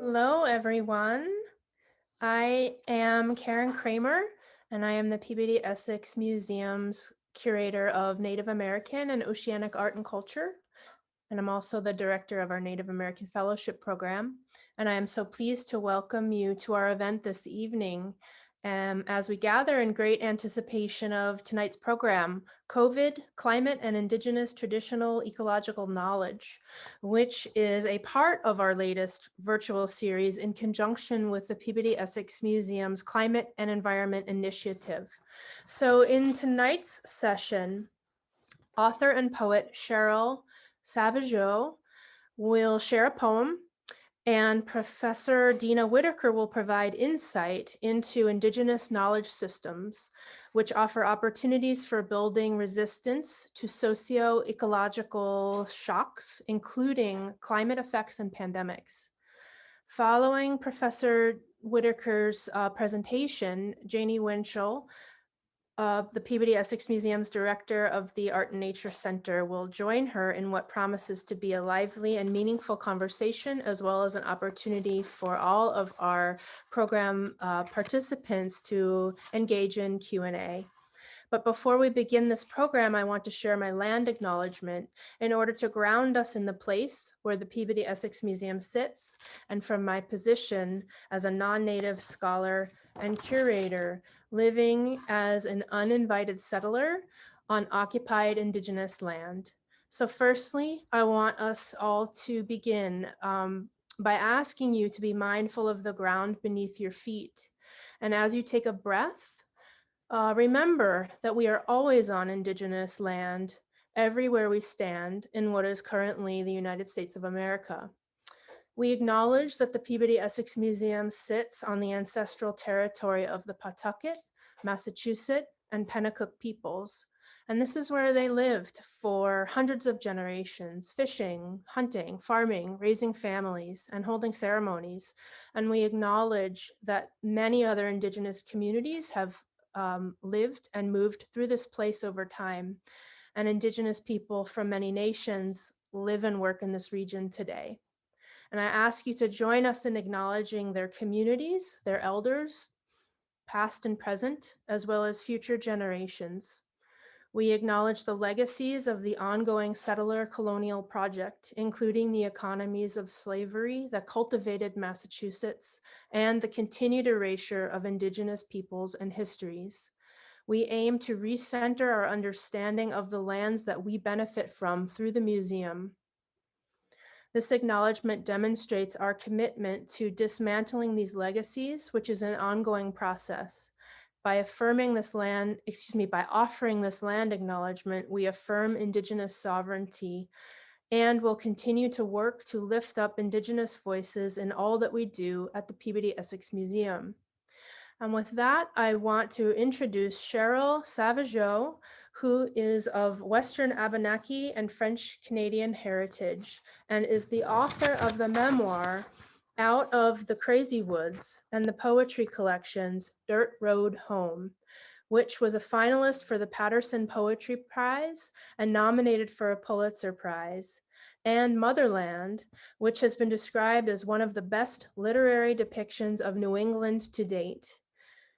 Hello, everyone. I am Karen Kramer, and I am the PBD Essex Museum's curator of Native American and Oceanic Art and Culture. And I'm also the director of our Native American Fellowship Program. And I am so pleased to welcome you to our event this evening as we gather in great anticipation of tonight's program, COVID, Climate and Indigenous Traditional Ecological Knowledge, which is a part of our latest virtual series in conjunction with the Peabody Essex Museum's Climate and Environment Initiative. So in tonight's session, author and poet Cheryl Savageau will share a poem, and Professor Dina Whitaker will provide insight into Indigenous knowledge systems, which offer opportunities for building resistance to socio-ecological shocks, including climate effects and pandemics. Following Professor Whitaker's presentation, Janie Winchell, the Peabody Essex Museum's director of the Art and Nature Center, will join her in what promises to be a lively and meaningful conversation, as well as an opportunity for all of our program participants to engage in Q&A. But before we begin this program, I want to share my land acknowledgement in order to ground us in the place where the Peabody Essex Museum sits, and from my position as a non-native scholar and curator living as an uninvited settler on occupied Indigenous land. So firstly, I want us all to begin by asking you to be mindful of the ground beneath your feet. And as you take a breath, remember that we are always on Indigenous land everywhere we stand in what is currently the United States of America. We acknowledge that the Peabody Essex Museum sits on the ancestral territory of the Pawtucket, Massachusetts, and Pennacook peoples, and this is where they lived for hundreds of generations, fishing, hunting, farming, raising families, and holding ceremonies. And we acknowledge that many other Indigenous communities have lived and moved through this place over time, and Indigenous people from many nations live and work in this region today. And I ask you to join us in acknowledging their communities, their elders, past and present, as well as future generations. We acknowledge the legacies of the ongoing settler colonial project, including the economies of slavery that cultivated Massachusetts and the continued erasure of Indigenous peoples and histories. We aim to recenter our understanding of the lands that we benefit from through the museum. This acknowledgement demonstrates our commitment to dismantling these legacies, which is an ongoing process. By offering this land acknowledgement, we affirm Indigenous sovereignty and will continue to work to lift up Indigenous voices in all that we do at the Peabody Essex Museum. And with that, I want to introduce Cheryl Savageau, who is of Western Abenaki and French Canadian heritage, and is the author of the memoir, Out of the Crazy Woods, and the poetry collections, Dirt Road Home, which was a finalist for the Patterson Poetry Prize and nominated for a Pulitzer Prize, and Motherland, which has been described as one of the best literary depictions of New England to date.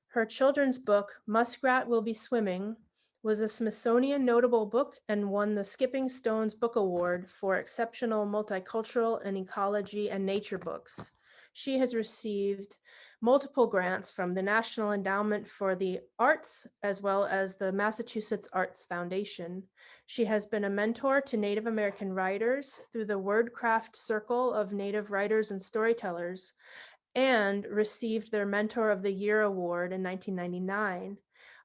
Her children's book, Muskrat Will Be Swimming, was a Smithsonian Notable Book and won the Skipping Stones Book Award for exceptional multicultural and ecology and nature books. She has received multiple grants from the National Endowment for the Arts, as well as the Massachusetts Arts Foundation. She has been a mentor to Native American writers through the Wordcraft Circle of Native Writers and Storytellers, and received their Mentor of the Year Award in 1999.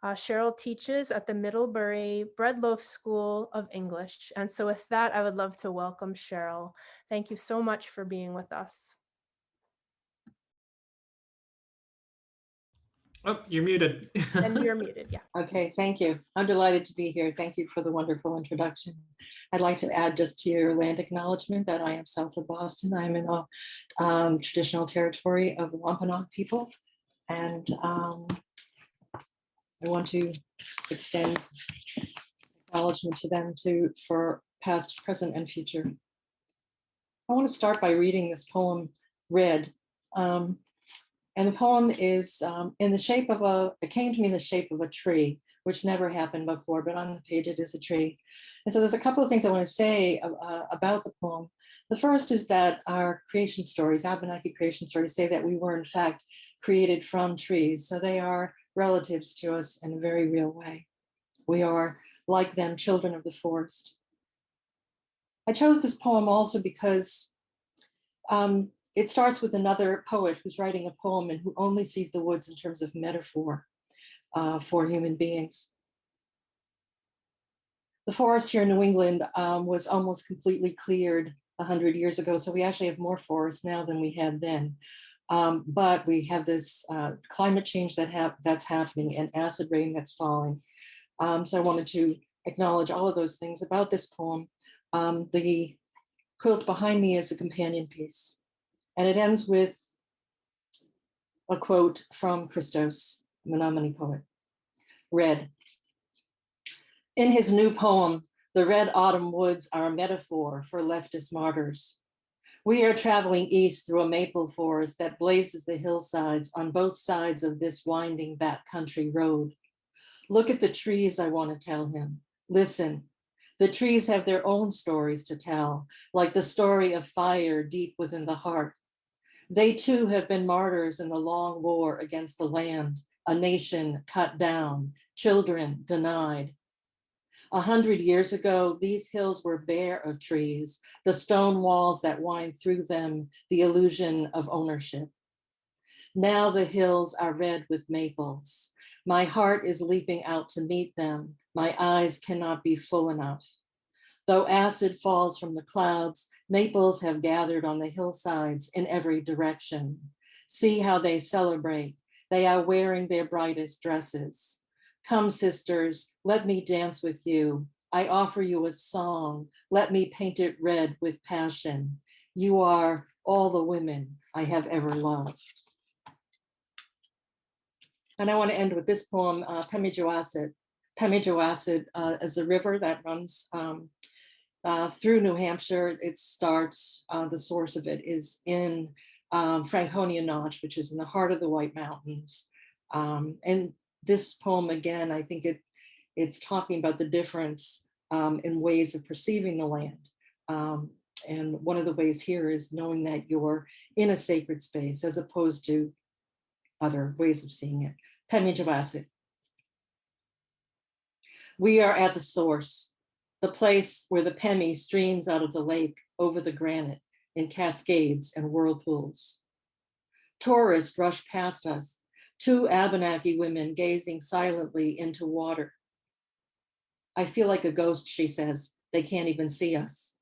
Cheryl teaches at the Middlebury Breadloaf School of English. And so with that, I would love to welcome Cheryl. Thank you so much for being with us. Oh, you're muted. And you're muted, yeah. Okay, thank you. I'm delighted to be here. Thank you for the wonderful introduction. I'd like to add just to your land acknowledgement that I am south of Boston. I'm in the traditional territory of the Wampanoag people. And I want to extend acknowledgement to them for past, present, and future. I want to start by reading this poem read And the poem is in the shape of it came to me in the shape of a tree, which never happened before, but on the page it is a tree. And so there's a couple of things I want to say about the poem. The first is that our creation stories, Abenaki creation stories, say that we were in fact created from trees. So they are relatives to us in a very real way. We are, like them, children of the forest. I chose this poem also because it starts with another poet who's writing a poem and who only sees the woods in terms of metaphor for human beings. The forest here in New England was almost completely cleared 100 years ago, so we actually have more forest now than we had then. But we have this climate change that's happening and acid rain that's falling. So I wanted to acknowledge all of those things about this poem. The quilt behind me is a companion piece, and it ends with a quote from Christos, Menominee poet. Red. In his new poem, The Red Autumn Woods are a metaphor for leftist martyrs. We are traveling east through a maple forest that blazes the hillsides on both sides of this winding backcountry road. Look at the trees, I want to tell him. Listen, the trees have their own stories to tell, like the story of fire deep within the heart. They too have been martyrs in the long war against the land, a nation cut down, children denied. 100 years ago, these hills were bare of trees, the stone walls that wind through them, the illusion of ownership. Now the hills are red with maples. My heart is leaping out to meet them. My eyes cannot be full enough. Though acid falls from the clouds, maples have gathered on the hillsides in every direction. See how they celebrate. They are wearing their brightest dresses. Come, sisters, let me dance with you. I offer you a song. Let me paint it red with passion. You are all the women I have ever loved. And I want to end with this poem, Pemigewasset. Pemigewasset is a river that runs through New Hampshire. It starts, the source of it is in Franconia Notch, which is in the heart of the White Mountains. And this poem, again, I think it's talking about the difference in ways of perceiving the land. And one of the ways here is knowing that you're in a sacred space as opposed to other ways of seeing it. Pemigewasset. We are at the source, the place where the Pemi streams out of the lake over the granite in cascades and whirlpools. Tourists rush past us, two Abenaki women gazing silently into water. I feel like a ghost, she says. They can't even see us.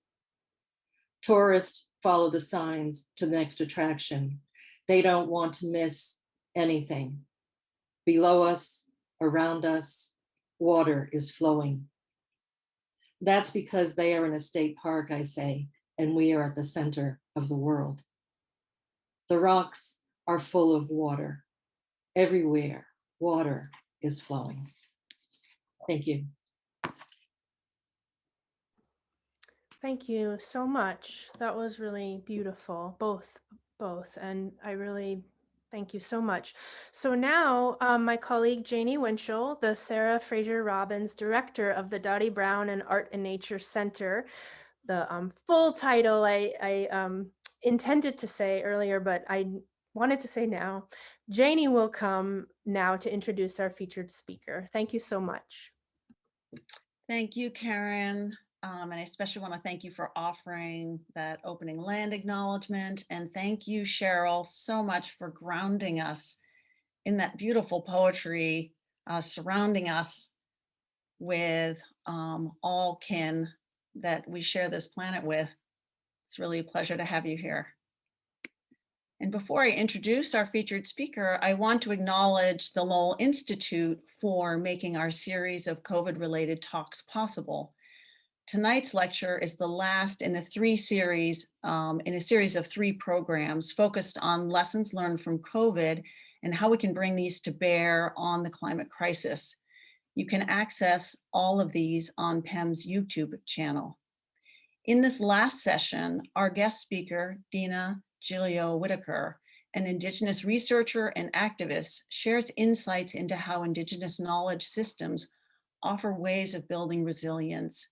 Tourists follow the signs to the next attraction. They don't want to miss anything. Below us, around us, water is flowing. That's because they are in a state park, I say, and we are at the center of the world. The rocks are full of water. Everywhere, water is flowing. Thank you. Thank you so much. That was really beautiful, both. And I really thank you so much. So now my colleague Janie Winchell, the Sarah Fraser Robbins Director of the Dottie Brown and Art and Nature Center, the full title I intended to say earlier, but I wanted to say now. Janie will come now to introduce our featured speaker. Thank you so much. Thank you, Karen. And I especially want to thank you for offering that opening land acknowledgement. And thank you, Cheryl, so much for grounding us in that beautiful poetry, surrounding us with all kin that we share this planet with. It's really a pleasure to have you here. And before I introduce our featured speaker, I want to acknowledge the Lowell Institute for making our series of COVID-related talks possible. Tonight's lecture is the last in a series of 3 programs focused on lessons learned from COVID and how we can bring these to bear on the climate crisis. You can access all of these on PEM's YouTube channel. In this last session, our guest speaker, Dina Gilio-Whitaker, an Indigenous researcher and activist, shares insights into how Indigenous knowledge systems offer ways of building resilience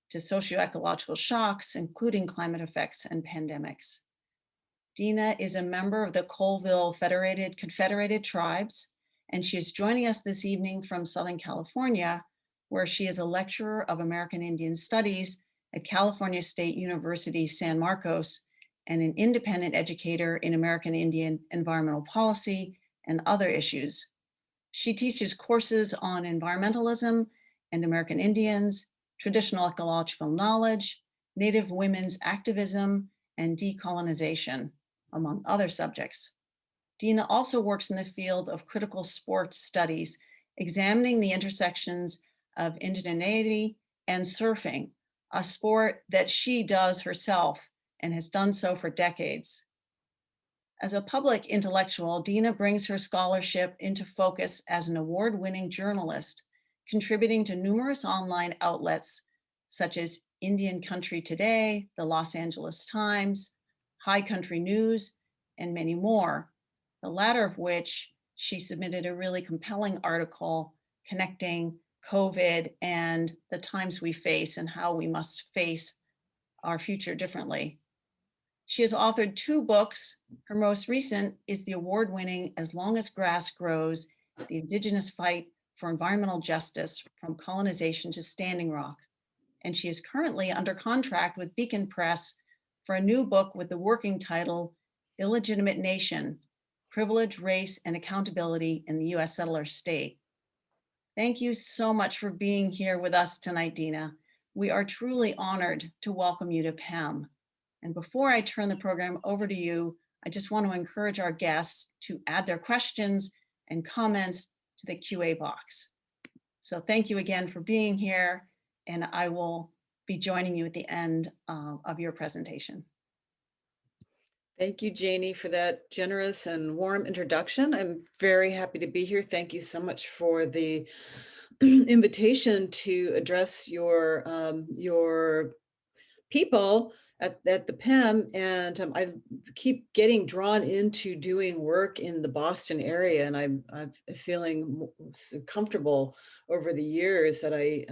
to socioecological shocks, including climate effects and pandemics. Dina is a member of the Colville Confederated Tribes, and she is joining us this evening from Southern California, where she is a lecturer of American Indian Studies at California State University, San Marcos, and an independent educator in American Indian environmental policy and other issues. She teaches courses on environmentalism and American Indians, traditional ecological knowledge, Native women's activism, and decolonization, among other subjects. Dina also works in the field of critical sports studies, examining the intersections of indigeneity and surfing, a sport that she does herself and has done so for decades. As a public intellectual, Dina brings her scholarship into focus as an award-winning journalist, contributing to numerous online outlets such as Indian Country Today, the Los Angeles Times, High Country News, and many more, the latter of which she submitted a really compelling article connecting COVID and the times we face and how we must face our future differently. She has authored 2 books. Her most recent is the award-winning As Long as Grass Grows, The Indigenous Fight for Environmental Justice from Colonization to Standing Rock. And she is currently under contract with Beacon Press for a new book with the working title, Illegitimate Nation, Privilege, Race, and Accountability in the U.S. Settler State. Thank you so much for being here with us tonight, Dina. We are truly honored to welcome you to PEM. And before I turn the program over to you, I just want to encourage our guests to add their questions and comments to the QA box. So thank you again for being here, and I will be joining you at the end of your presentation. Thank you, Janie, for that generous and warm introduction. I'm very happy to be here. Thank you so much for the invitation to address your people at the PEM. And I keep getting drawn into doing work in the Boston area, and I'm feeling comfortable over the years that I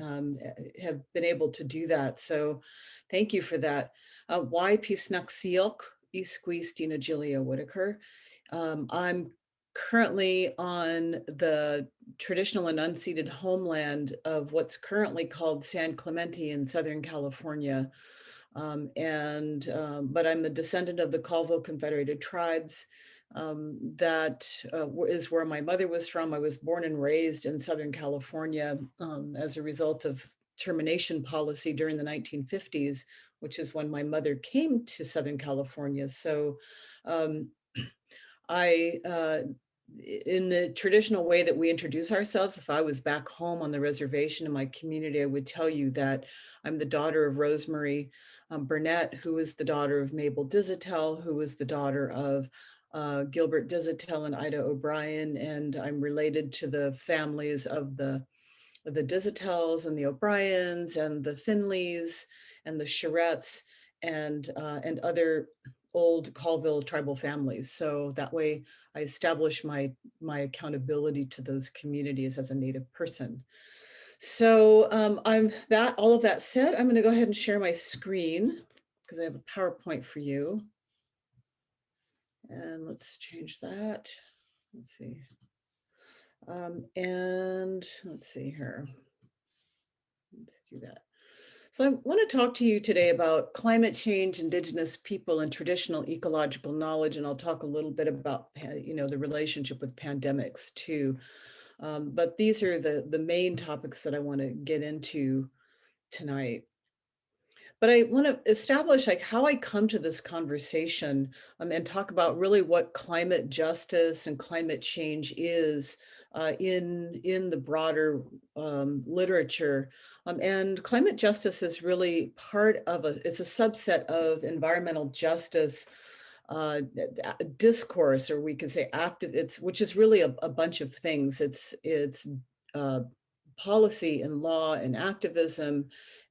have been able to do that. So thank you for that. Why Pisnaxielk? Isquis Dina Gilio-Whitaker. I'm currently on the traditional and unceded homeland of what's currently called San Clemente in Southern California. But I'm a descendant of the Colville Confederated Tribes. That is where my mother was from. I was born and raised in Southern California as a result of termination policy during the 1950s, which is when my mother came to Southern California. So in the traditional way that we introduce ourselves, if I was back home on the reservation in my community, I would tell you that I'm the daughter of Rosemary Burnett, who is the daughter of Mabel Dizitel, who was the daughter of Gilbert Dizitel and Ida O'Brien, and I'm related to the families of the Dizitels and the O'Briens and the Finleys and the Charettes and other old Colville tribal families. So that way I establish my accountability to those communities as a Native person. So all of that said, I'm going to go ahead and share my screen because I have a PowerPoint for you. And let's change that. Let's see. And let's see here. Let's do that. So I want to talk to you today about climate change, Indigenous people, and traditional ecological knowledge. And I'll talk a little bit about, the relationship with pandemics too. But these are the main topics that I want to get into tonight. But I want to establish how I come to this conversation and talk about really what climate justice and climate change is in the broader literature. And climate justice is really part of it's a subset of environmental justice discourse, or we could say which is really a bunch of things. It's policy and law and activism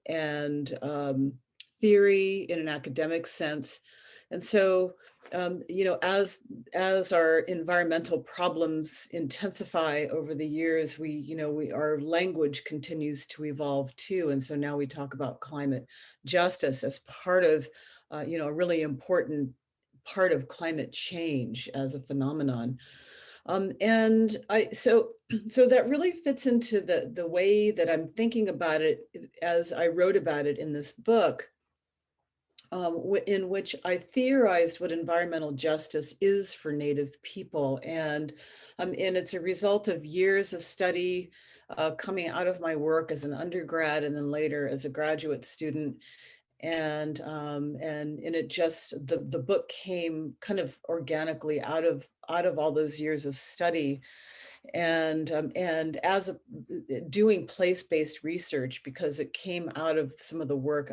and theory in an academic sense. And so, you know, as our environmental problems intensify over the years, our language continues to evolve too. And so now we talk about climate justice as part of, you know, a really important part of climate change as a phenomenon. And so that really fits into the way that I'm thinking about it as I wrote about it in this book, in which I theorized what environmental justice is for Native people. And it's a result of years of study coming out of my work as an undergrad and then later as a graduate student. And it just, the book came kind of organically out of all those years of study. And as doing place-based research, because it came out of some of the work,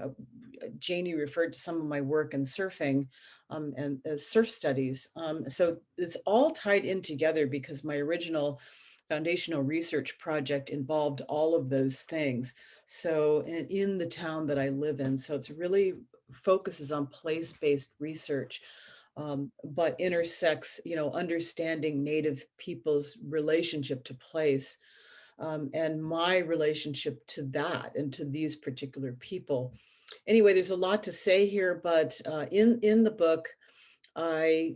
Janie referred to some of my work in surfing and surf studies. So it's all tied in together because my original foundational research project involved all of those things. So in the town that I live in, so it's really focuses on place-based research. But intersects, you know, understanding Native people's relationship to place, and my relationship to that and to these particular people. Anyway, there's a lot to say here, but in the book, I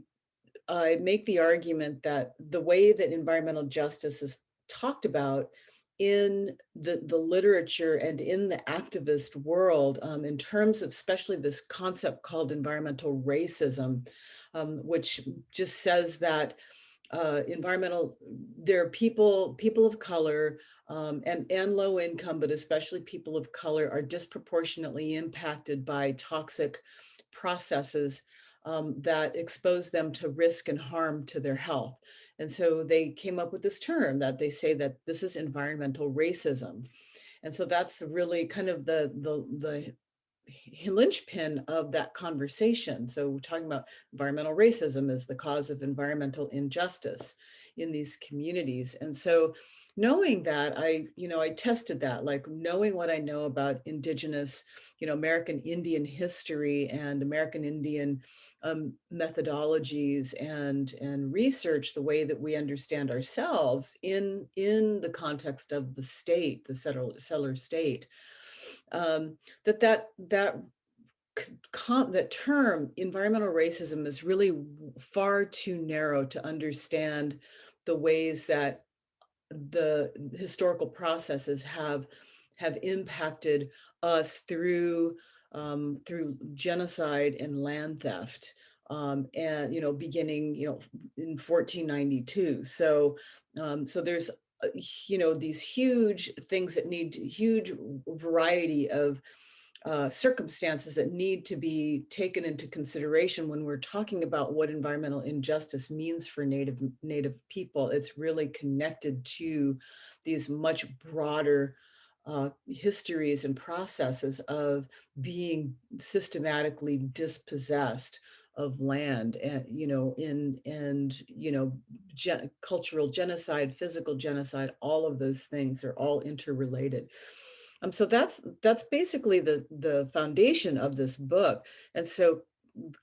make the argument that the way that environmental justice is talked about in the literature and in the activist world, in terms of especially this concept called environmental racism, which just says that there are people of color, and low income, but especially people of color, are disproportionately impacted by toxic processes that expose them to risk and harm to their health. And so they came up with this term that they say that this is environmental racism. And so that's really kind of the linchpin of that conversation. So we're talking about environmental racism as the cause of environmental injustice in these communities. And so knowing that, I tested that, like knowing what I know about Indigenous, American Indian history and American Indian methodologies and research, the way that we understand ourselves in the context of the state, the settler state. That term environmental racism is really far too narrow to understand the ways that the historical processes have impacted us through genocide and land theft, and beginning in 1492. So there's these huge things that need huge variety of circumstances that need to be taken into consideration when we're talking about what environmental injustice means for Native people. It's really connected to these much broader histories and processes of being systematically dispossessed of land, and cultural genocide, physical genocide, all of those things are all interrelated. So that's basically the foundation of this book. And so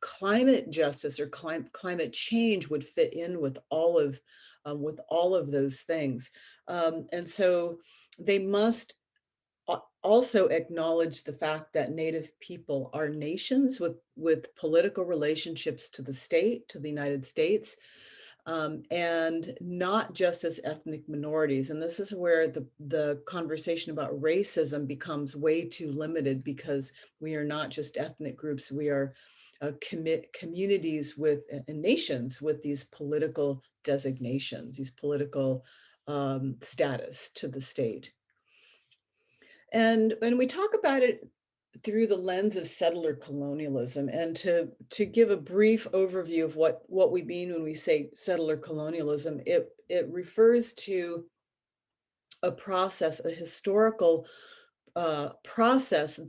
climate justice or climate change would fit in with all of those things. And so they must also acknowledge the fact that Native people are nations with political relationships to the state, to the United States, and not just as ethnic minorities. And this is where the conversation about racism becomes way too limited, because we are not just ethnic groups, we are communities with and nations with these political designations, these political status to the state. And when we talk about it through the lens of settler colonialism, and to give a brief overview of what we mean when we say settler colonialism, it refers to a process, a historical process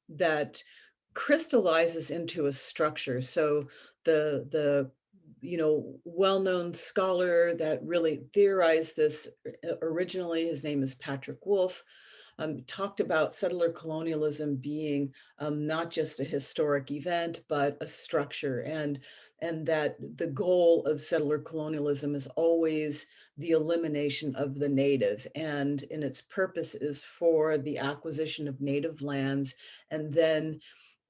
that crystallizes into a structure. So the well-known scholar that really theorized this originally, his name is Patrick Wolfe. talked about settler colonialism being not just a historic event, but a structure, and that the goal of settler colonialism is always the elimination of the native, and in its purpose is for the acquisition of native lands, and then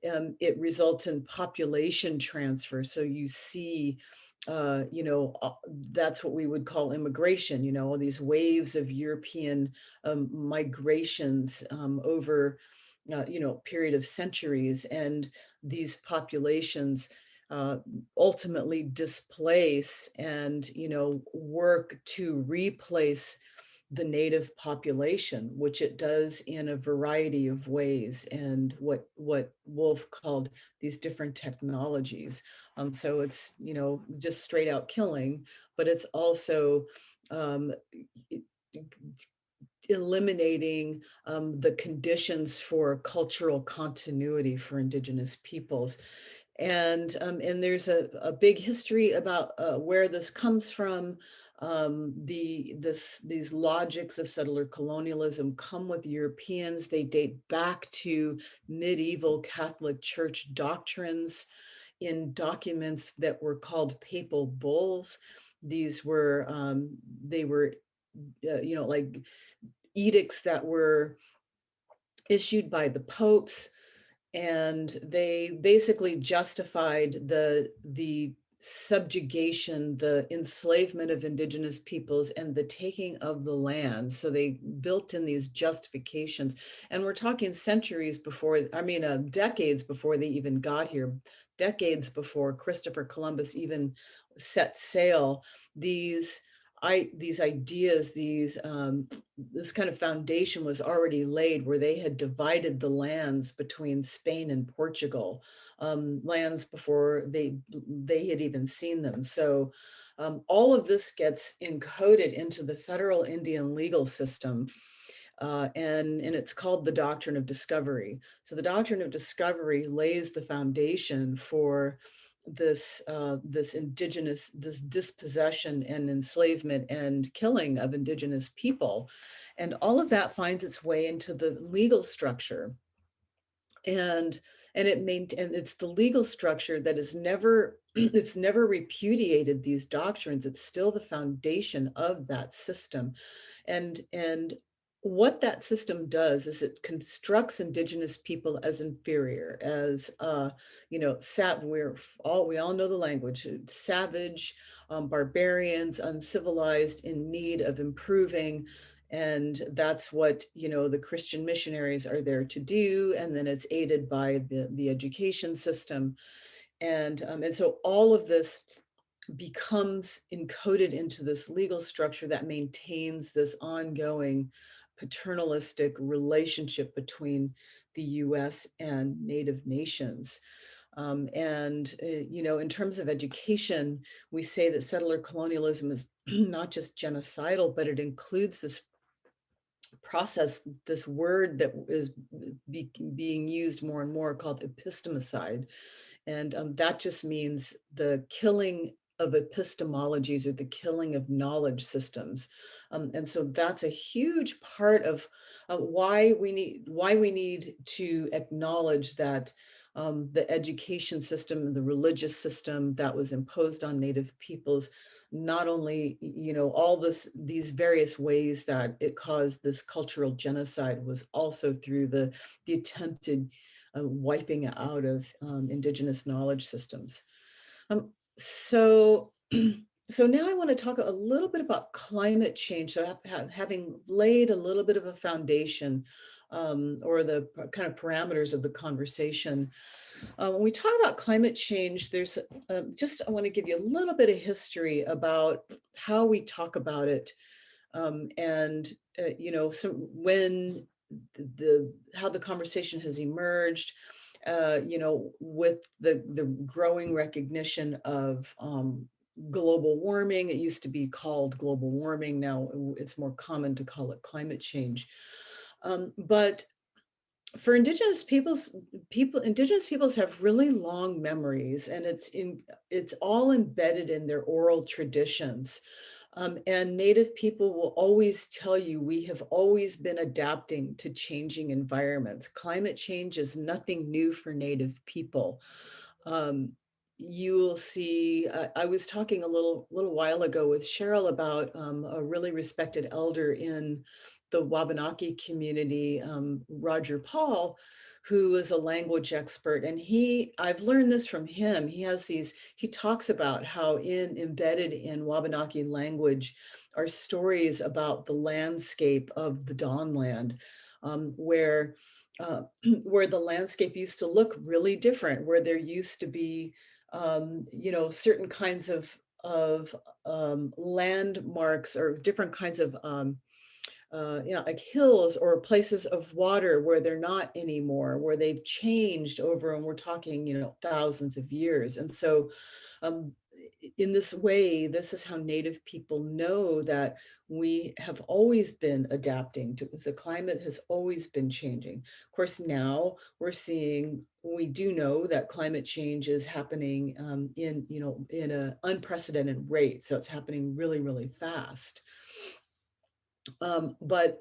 it results in population transfer. So you see, that's what we would call immigration, all these waves of European migrations over, period of centuries. And these populations ultimately displace and, work to replace the native population, which it does in a variety of ways, and what Wolf called these different technologies. So it's, just straight out killing, but it's also eliminating the conditions for cultural continuity for Indigenous peoples. And there's a big history about where this comes from. These logics of settler colonialism come with Europeans. They date back to medieval Catholic Church doctrines in documents that were called papal bulls. These were, they were, like edicts that were issued by the popes, and they basically justified the subjugation, the enslavement of Indigenous peoples, and the taking of the land. So they built in these justifications, and we're talking centuries before, decades before they even got here, decades before Christopher Columbus even set sail. These ideas, this kind of foundation was already laid, where they had divided the lands between Spain and Portugal, lands before they had even seen them. So all of this gets encoded into the federal Indian legal system. And it's called the Doctrine of Discovery. So the Doctrine of Discovery lays the foundation for this dispossession and enslavement and killing of Indigenous people, and all of that finds its way into the legal structure. And it's the legal structure that is never it's never repudiated these doctrines. It's still the foundation of that system. And what that system does is it constructs Indigenous people as inferior, as we all know the language: savage, barbarians, uncivilized, in need of improving. And that's what, the Christian missionaries are there to do. And then it's aided by the education system. And so all of this becomes encoded into this legal structure that maintains this ongoing paternalistic relationship between the US and Native nations. In terms of education, we say that settler colonialism is not just genocidal, but it includes this process, this word that is being used more and more, called epistemicide. And that just means the killing of epistemologies, or the killing of knowledge systems. And so that's a huge part of why we need to acknowledge that the education system, the religious system that was imposed on Native peoples, not only, these various ways that it caused this cultural genocide, was also through the attempted wiping out of Indigenous knowledge systems. So now I want to talk a little bit about climate change. So having laid a little bit of a foundation, or the kind of parameters of the conversation. When we talk about climate change, there's I want to give you a little bit of history about how we talk about it, so when how the conversation has emerged, with the growing recognition of global warming. It used to be called global warming. Now it's more common to call it climate change. But for Indigenous peoples have really long memories, and it's all embedded in their oral traditions. And Native people will always tell you, we have always been adapting to changing environments. Climate change is nothing new for Native people. You will see, I was talking a little while ago with Cheryl about a really respected elder in the Wabanaki community, Roger Paul, who is a language expert. And I've learned this from him. He talks about how embedded in Wabanaki language are stories about the landscape of the Dawnland, where where the landscape used to look really different, where there used to be, certain kinds of landmarks or different kinds of like hills or places of water where they're not anymore, where they've changed over, and we're talking, thousands of years. And so um, in this way, this is how Native people know that we have always been adapting to, the climate has always been changing. Of course, now we do know that climate change is happening in an unprecedented rate. So it's happening really, really fast. But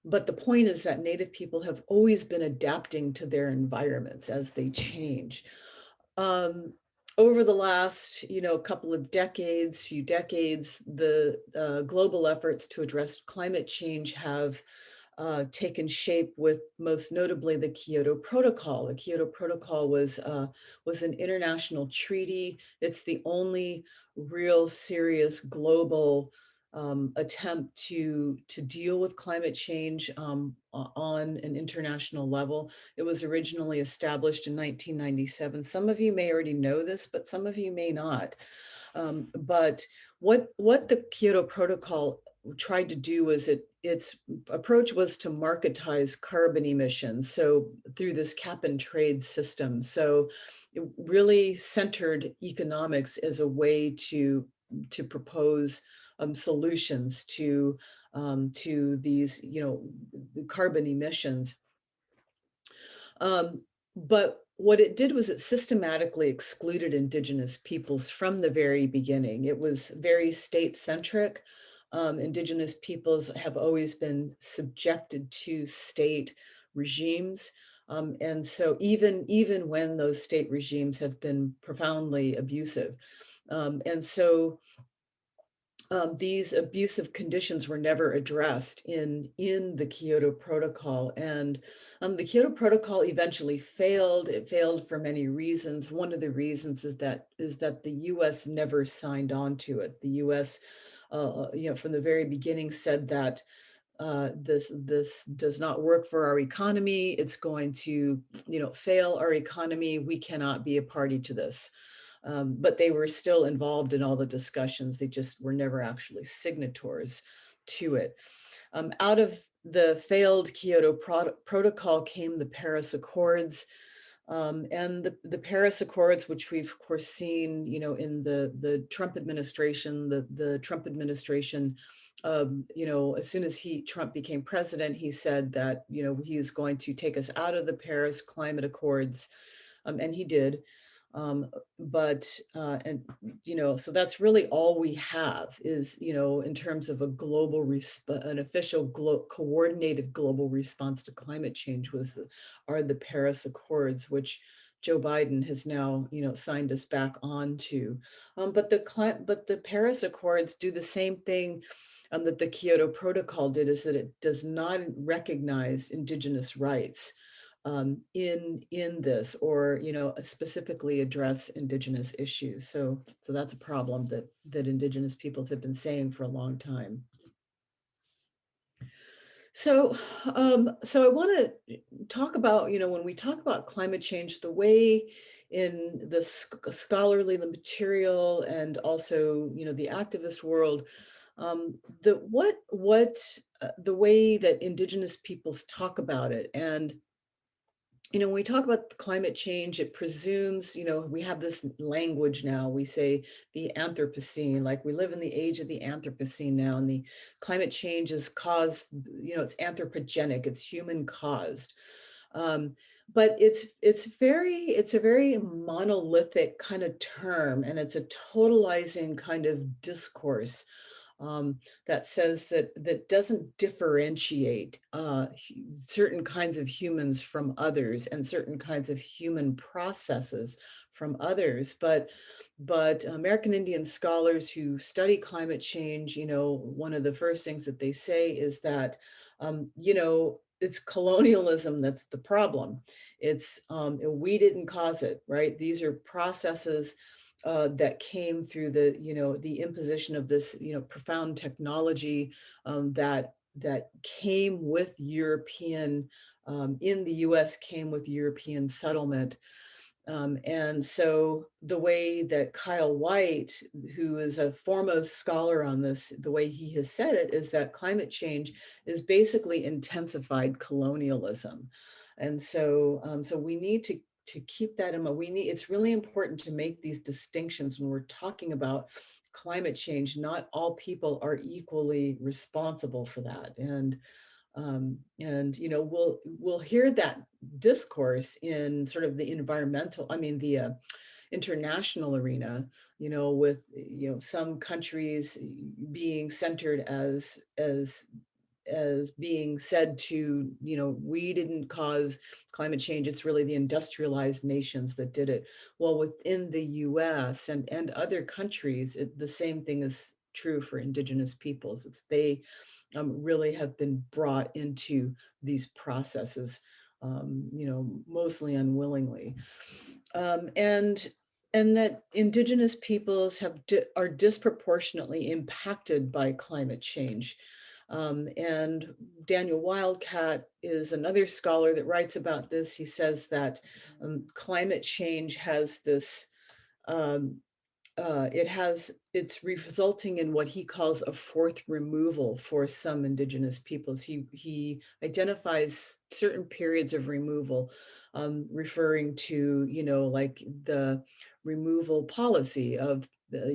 the point is that Native people have always been adapting to their environments as they change. Over the last, couple of few decades, the global efforts to address climate change have taken shape, with most notably the Kyoto Protocol. The Kyoto Protocol was an international treaty. It's the only real serious global attempt to deal with climate change on an international level. It was originally established in 1997. Some of you may already know this, but some of you may not. But what the Kyoto Protocol tried to do was its approach was to marketize carbon emissions. So through this cap and trade system. So it really centered economics as a way to propose solutions to these, the carbon emissions. But what it did was it systematically excluded Indigenous peoples from the very beginning. It was very state-centric. Indigenous peoples have always been subjected to state regimes. And so even when those state regimes have been profoundly abusive. And so these abusive conditions were never addressed in the Kyoto Protocol. And the Kyoto Protocol eventually failed. It failed for many reasons. One of the reasons is that the US never signed on to it. The US, from the very beginning said that this does not work for our economy. It's going to, fail our economy. We cannot be a party to this. But they were still involved in all the discussions. They just were never actually signatories to it. Out of the failed Kyoto Protocol came the Paris Accords. And the Paris Accords, which we've of course seen, in the Trump administration, the Trump administration, as soon as Trump became president, he said that, he is going to take us out of the Paris Climate Accords, and he did. So that's really all we have is, in terms of a global an official coordinated global response to climate change are the Paris Accords, which Joe Biden has now, signed us back on to. But the Paris Accords do the same thing that the Kyoto Protocol did, is that it does not recognize Indigenous rights in this, or specifically address Indigenous issues. So that's a problem that Indigenous peoples have been saying for a long time. So I want to talk about, when we talk about climate change, the way in the scholarly, the material, and also the activist world, the way that Indigenous peoples talk about it. And when we talk about climate change, it presumes, we have this language now, we say the Anthropocene, like we live in the age of the Anthropocene now, and the climate change is caused, it's anthropogenic, it's human caused. But it's a very monolithic kind of term, and it's a totalizing kind of discourse. that says that doesn't differentiate certain kinds of humans from others and certain kinds of human processes from others. But American Indian scholars who study climate change, one of the first things that they say is that, it's colonialism that's the problem. It's we didn't cause it, right? These are processes that came through the imposition of this, profound technology that came with European, in the U.S. came with European settlement. And so the way that Kyle White, who is a foremost scholar on this, the way he has said it is that climate change is basically intensified colonialism. And so, so we need to keep that in mind. It's really important to make these distinctions when we're talking about climate change. Not all people are equally responsible for that. And we'll hear that discourse in sort of the international arena, with some countries being centered as being said to, we didn't cause climate change, it's really the industrialized nations that did it. Well, within the US and other countries, the same thing is true for Indigenous peoples. It's they really have been brought into these processes, mostly unwillingly. And that Indigenous peoples are disproportionately impacted by climate change. And Daniel Wildcat is another scholar that writes about this. He says that climate change has this, it's resulting in what he calls a fourth removal for some Indigenous peoples. He identifies certain periods of removal, referring to, like the removal policy of the,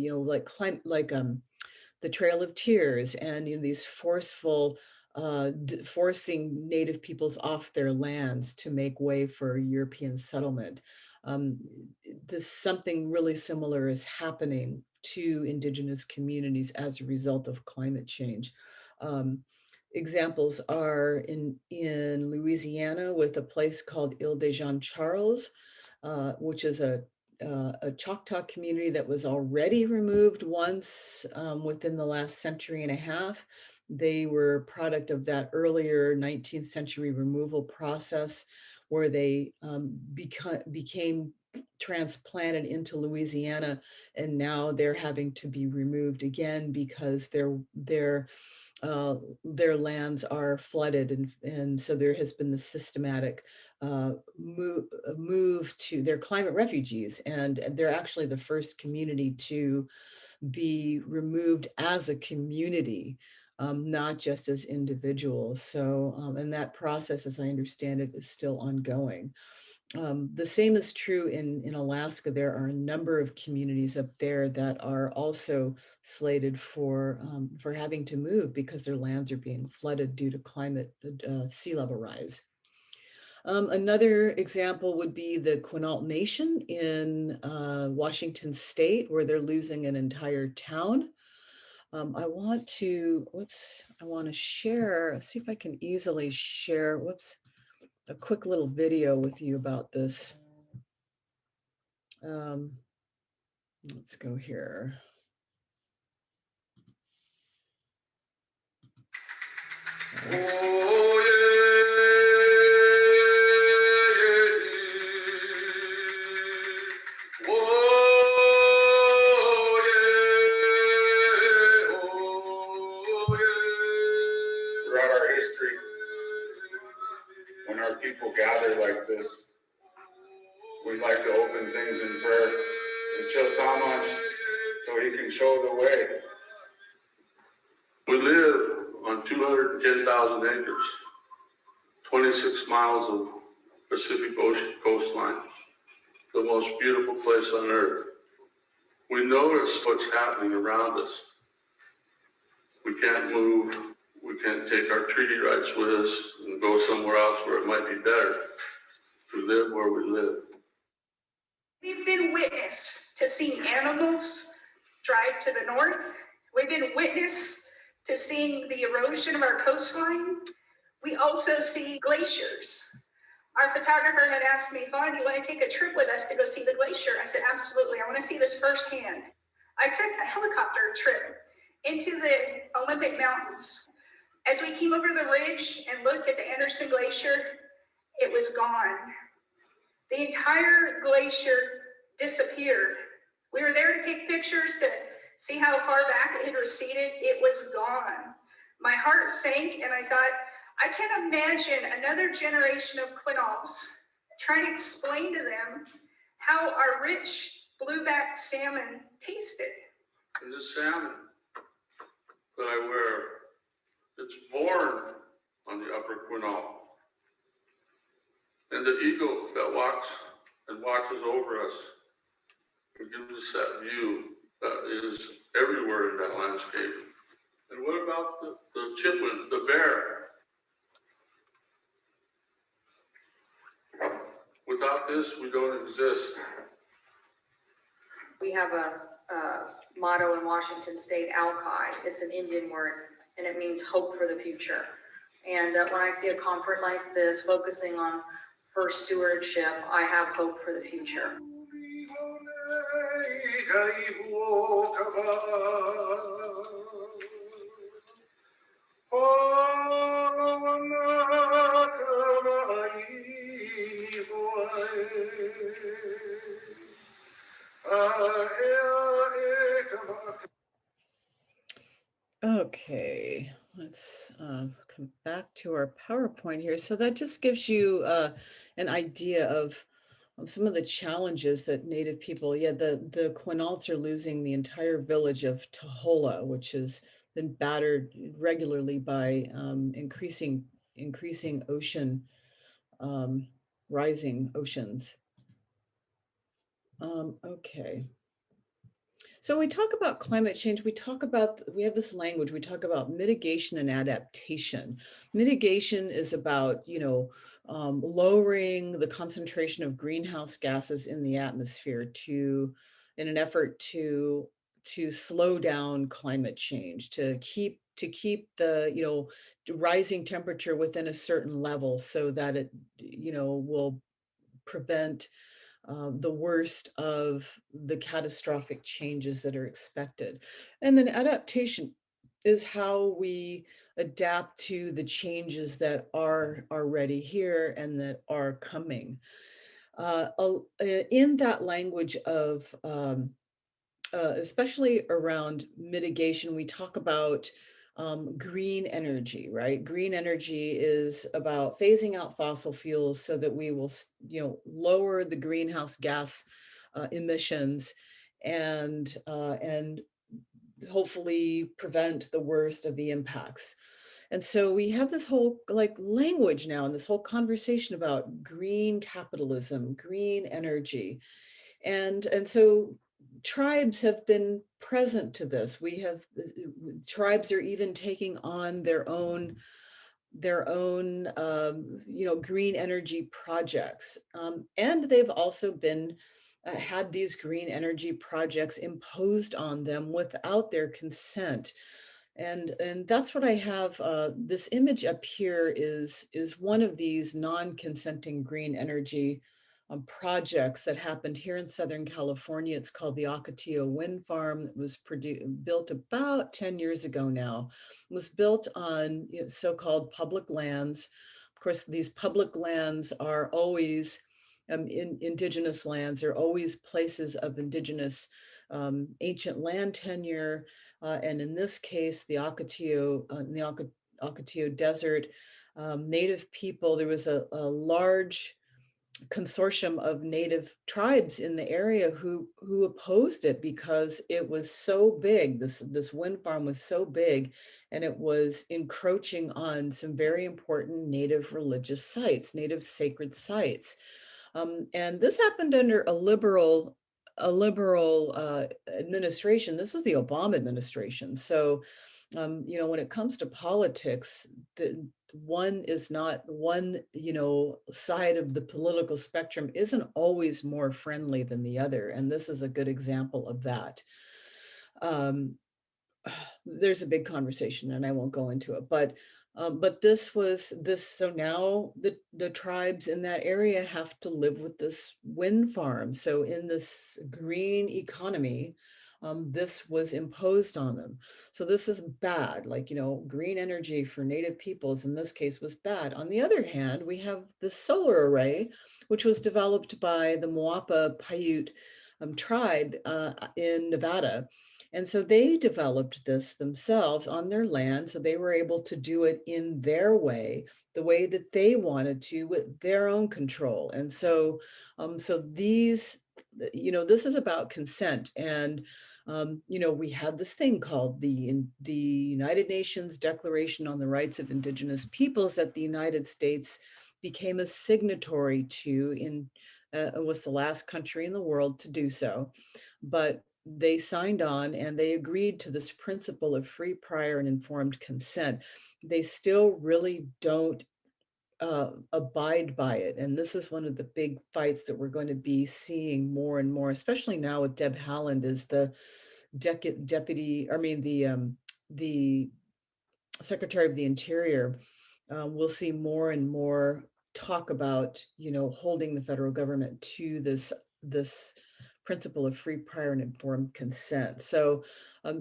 the Trail of Tears, and these forceful forcing Native peoples off their lands to make way for European settlement. Something really similar is happening to Indigenous communities as a result of climate change. Examples are in Louisiana with a place called Ile de Jean Charles, which is a Choctaw community that was already removed once within the last century and a half. They were a product of that earlier 19th century removal process, where they became transplanted into Louisiana, and now they're having to be removed again because their lands are flooded, and so there has been the systematic move to, they're climate refugees, and they're actually the first community to be removed as a community, not just as individuals. So, and that process, as I understand it, is still ongoing. The same is true in Alaska. There are a number of communities up there that are also slated for having to move because their lands are being flooded due to climate sea level rise. Another example would be the Quinault Nation in Washington State, where they're losing an entire town. I want to share, see if I can easily share, a quick little video with you about this. Let's go here. Throughout our history, when our people gather like this, we like to open things in prayer and Chiltamach so he can show the way. We live on 210,000 acres, 26 miles of Pacific Ocean coastline, the most beautiful place on earth. We notice what's happening around us. We can't move. We can't take our treaty rights with us and go somewhere else where it might be better. We live where we live. We've been witness to seeing animals drive to the north We've been witness to seeing the erosion of our coastline. We also see glaciers. Our photographer had asked me, Vaughn, do you want to take a trip with us to go see the glacier? I said, absolutely, I want to see this firsthand. I took a helicopter trip into the Olympic Mountains. As we came over the ridge and looked at the Anderson Glacier, it was gone. The entire glacier disappeared. We were there to take pictures to see how far back it had receded. It was gone. My heart sank and I thought, I can't imagine another generation of Quinaults trying to explain to them how our rich blueback salmon tasted. And this salmon that I wear, it's born on the upper Quinault. And the eagle that walks and watches over us and gives us that view that is everywhere in that landscape. And what about the chitlin, the bear? Without this, we don't exist. We have a motto in Washington State, Alki. It's an Indian word, and it means hope for the future. And when I see a conference like this focusing on first stewardship, I have hope for the future. Okay, let's come back to our PowerPoint here. So that just gives you an idea of some of the challenges that Native people, the Quinaults are losing the entire village of Tahola, which has been battered regularly by increasing ocean, rising oceans. Okay. So when we talk about climate change, we have this language, we talk about mitigation and adaptation. Mitigation is about, lowering the concentration of greenhouse gases in the atmosphere in an effort to slow down climate change, to keep the, rising temperature within a certain level so that it, will prevent the worst of the catastrophic changes that are expected. And then adaptation is how we adapt to the changes that are already here and that are coming. In that language of, especially around mitigation, we talk about green energy, right? Green energy is about phasing out fossil fuels so that we will, lower the greenhouse gas emissions and hopefully prevent the worst of the impacts. And so we have this whole language now and this whole conversation about green capitalism, green energy. And so tribes have been present to this. Tribes are even taking on their own green energy projects. And they've also been had these green energy projects imposed on them without their consent. And that's what I have. This image up here is one of these non-consenting green energy projects that happened here in Southern California. It's called the Ocotillo Wind Farm. It was built about 10 years ago now. It was built on so-called public lands. Of course, these public lands are always, indigenous lands are always places of indigenous ancient land tenure. And in this case, the Ocotillo, in the Ocotillo Desert, Native people, there was a large consortium of Native tribes in the area who opposed it because it was so big. This wind farm was so big, and it was encroaching on some very important Native religious sites, Native sacred sites. And this happened under a liberal administration. This was the Obama administration. So, when it comes to politics, one side of the political spectrum isn't always more friendly than the other. And this is a good example of that. there's a big conversation and I won't go into it, but this was this. So now the tribes in that area have to live with this wind farm. So in this green economy, this was imposed on them. So this is bad. Like, you know, green energy for Native peoples in this case was bad. On the other hand, we have the solar array, which was developed by the Moapa Paiute tribe in Nevada. And so they developed this themselves on their land. So they were able to do it in their way, the way that they wanted to, with their own control. And so, so these, you know, this is about consent. And, you know, we have this thing called the United Nations Declaration on the Rights of Indigenous Peoples that the United States became a signatory to in, was the last country in the world to do so. But they signed on and they agreed to this principle of free, prior, and informed consent. They still really don't abide by it. And this is one of the big fights that we're going to be seeing more and more, especially now with Deb Haaland as the deputy, I mean, the Secretary of the Interior. We'll see more and more talk about, you know, holding the federal government to this principle of free, prior, and informed consent. So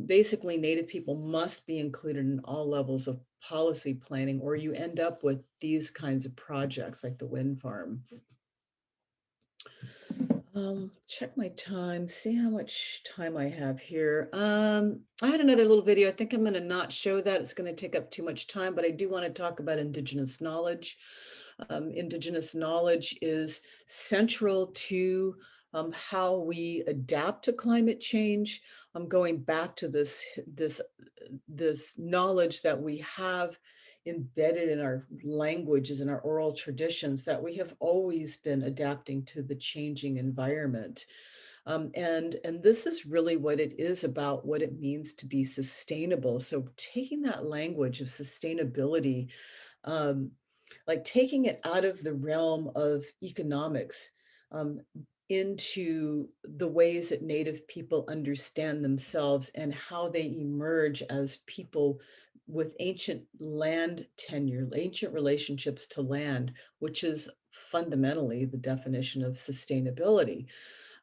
basically, Native people must be included in all levels of policy planning, or you end up with these kinds of projects like the wind farm. Check my time, see how much time I have here. I had another little video. I think I'm going to not show that. It's going to take up too much time, but I do want to talk about Indigenous knowledge. Indigenous knowledge is central to how we adapt to climate change. I'm going back to this knowledge that we have embedded in our languages and our oral traditions, that we have always been adapting to the changing environment. And this is really what it is about, what it means to be sustainable. So taking that language of sustainability, like taking it out of the realm of economics, into the ways that Native people understand themselves and how they emerge as people with ancient land tenure, ancient relationships to land, which is fundamentally the definition of sustainability.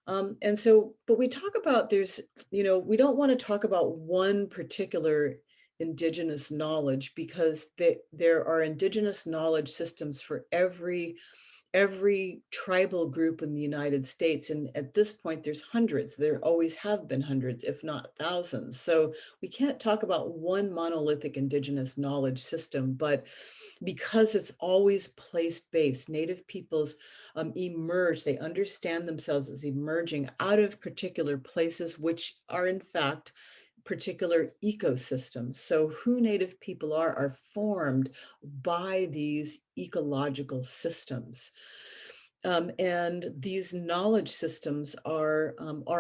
And so, but we talk about there's, you know, we don't want to talk about one particular Indigenous knowledge, because there are Indigenous knowledge systems for every tribal group in the United States. And at this point, there's hundreds. There always have been hundreds, if not thousands. So we can't talk about one monolithic Indigenous knowledge system, but because it's always place-based, Native peoples emerge, they understand themselves as emerging out of particular places, which are in fact particular ecosystems. So who Native people are formed by these ecological systems. And these knowledge systems are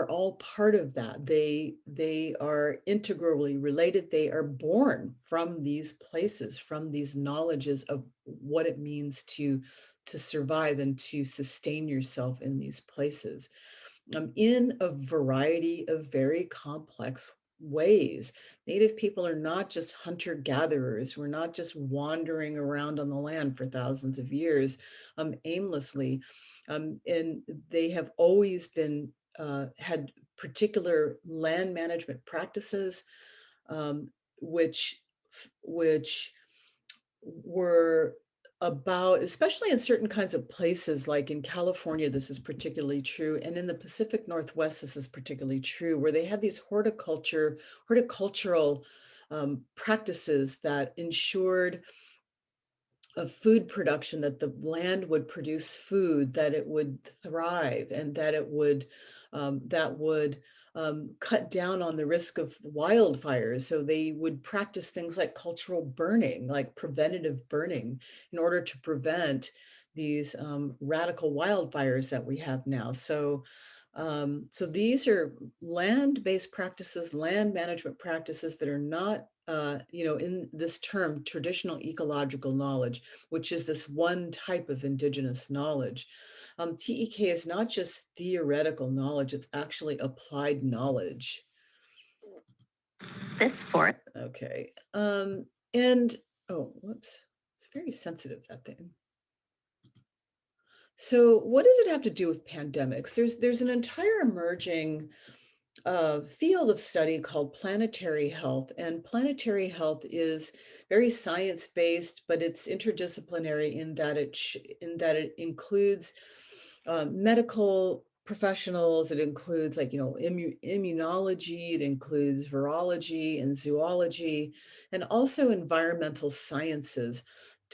all part of that. They are integrally related. They are born from these places, from these knowledges of what it means to survive and to sustain yourself in these places, in a variety of very complex ways. Native people are not just hunter-gatherers. We're not just wandering around on the land for thousands of years aimlessly. And they have always been, had particular land management practices, which were about, especially in certain kinds of places, like in California, this is particularly true. And in the Pacific Northwest, this is particularly true, where they had these horticultural practices that ensured of food production, that the land would produce food, that it would thrive, and that it would cut down on the risk of wildfires. So they would practice things like cultural burning, like preventative burning, in order to prevent these radical wildfires that we have now. So so these are land-based practices, land management practices that are not, you know, in this term, traditional ecological knowledge, which is this one type of Indigenous knowledge. TEK is not just theoretical knowledge, it's actually applied knowledge. This fourth. Okay. And, oh, whoops. It's very sensitive, that thing. So what does it have to do with pandemics? There's an entire emerging field of study called planetary health, and planetary health is very science-based, but it's interdisciplinary in that it includes medical professionals. It includes, like, immunology. It includes virology and zoology, and also environmental sciences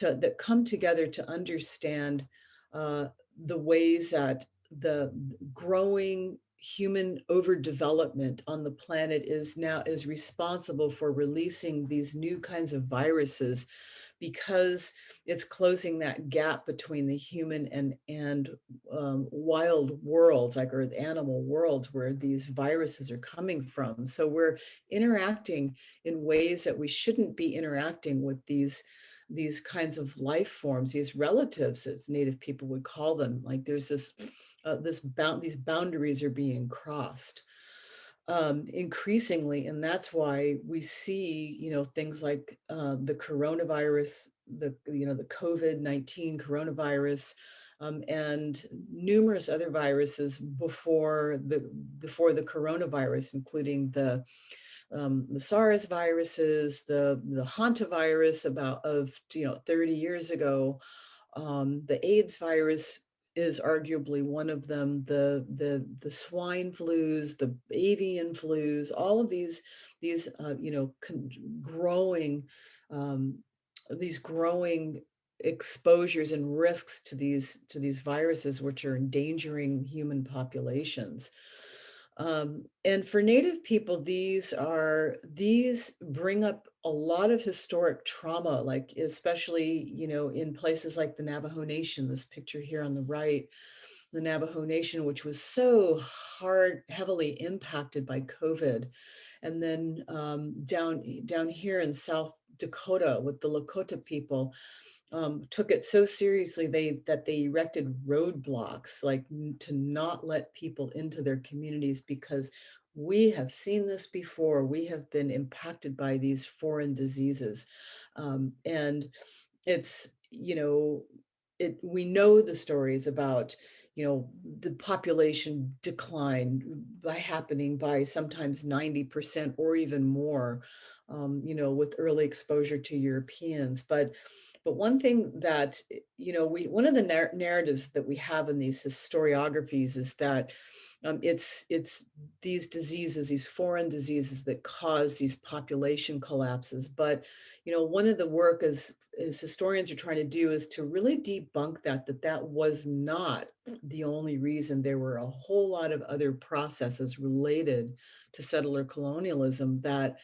that come together to understand the ways that the growing human overdevelopment on the planet is responsible for releasing these new kinds of viruses, because it's closing that gap between the human and wild worlds, like, or the animal worlds, where these viruses are coming from. So we're interacting in ways that we shouldn't be interacting with these kinds of life forms, these relatives, as Native people would call them. Like, there's these boundaries are being crossed increasingly, and that's why we see, things like the coronavirus, the COVID-19 coronavirus, and numerous other viruses before the coronavirus, including the SARS viruses, the hantavirus of 30 years ago, the AIDS virus is arguably one of them, the swine flus, the avian flus, all of these growing exposures and risks to these viruses, which are endangering human populations. And for Native people, these bring up a lot of historic trauma, like especially, in places like the Navajo Nation. This picture here on the right, the Navajo Nation, which was so heavily impacted by COVID. And then down here in South Dakota with the Lakota people, took it so seriously that they erected roadblocks, like, to not let people into their communities, because we have seen this before. We have been impacted by these foreign diseases, and it's we know the stories about the population decline happening by sometimes 90% or even more, with early exposure to Europeans. But one thing that, one of the narratives that we have in these historiographies is that it's these diseases, these foreign diseases, that cause these population collapses. But, one of the work as historians are trying to do is to really debunk that was not the only reason. There were a whole lot of other processes related to settler colonialism that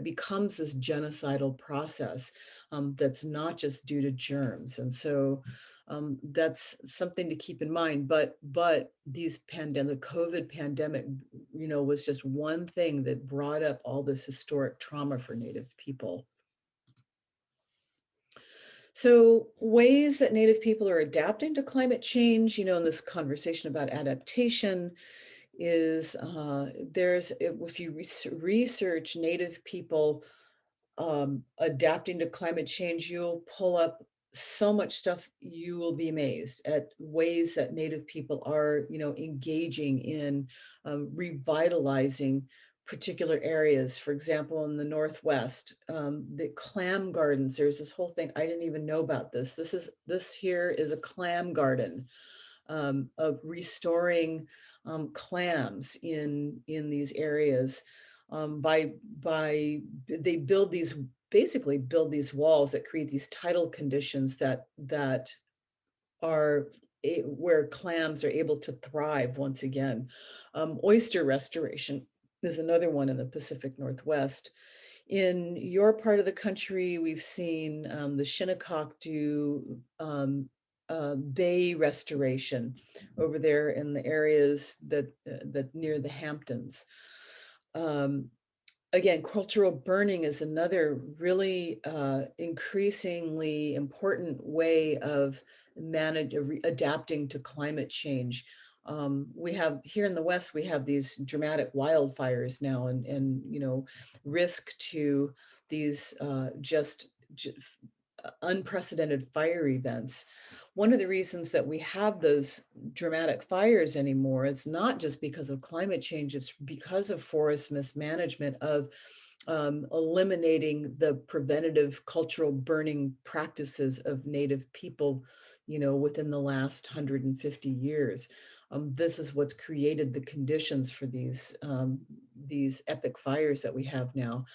becomes this genocidal process that's not just due to germs. And so that's something to keep in mind. But the COVID pandemic, was just one thing that brought up all this historic trauma for Native people. So ways that Native people are adapting to climate change, in this conversation about adaptation, is if you research Native people adapting to climate change, you'll pull up so much stuff. You will be amazed at ways that Native people are, engaging in revitalizing particular areas. For example, in the Northwest, the clam gardens, there's this whole thing. I didn't even know about this. This here is a clam garden, of restoring clams in these areas. They basically build these walls that create these tidal conditions that are where clams are able to thrive once again. Oyster restoration is another one in the Pacific Northwest. In your part of the country, we've seen the Shinnecock do bay restoration over there in the areas that near the Hamptons. Again, cultural burning is another really increasingly important way of adapting to climate change. We have here in the West, we have these dramatic wildfires now, and you know, risk to these just unprecedented fire events. One of the reasons that we have those dramatic fires anymore, it's not just because of climate change, it's because of forest mismanagement, of eliminating the preventative cultural burning practices of Native people, you know, within the last 150 years. This is what's created the conditions for these epic fires that we have now.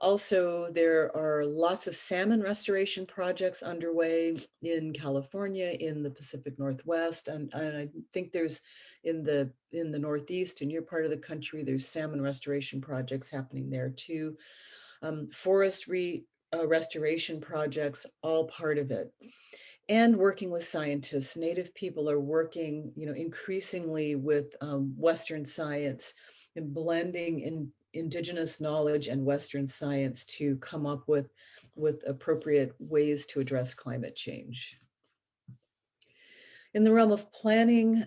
Also, there are lots of salmon restoration projects underway in California, in the Pacific Northwest, and I think there's in the Northeast, in your part of the country, there's salmon restoration projects happening there too. Forest restoration projects, all part of it. And working with scientists. Native people are working, you know, increasingly with Western science and blending in Indigenous knowledge and Western science to come up with appropriate ways to address climate change. In the realm of planning,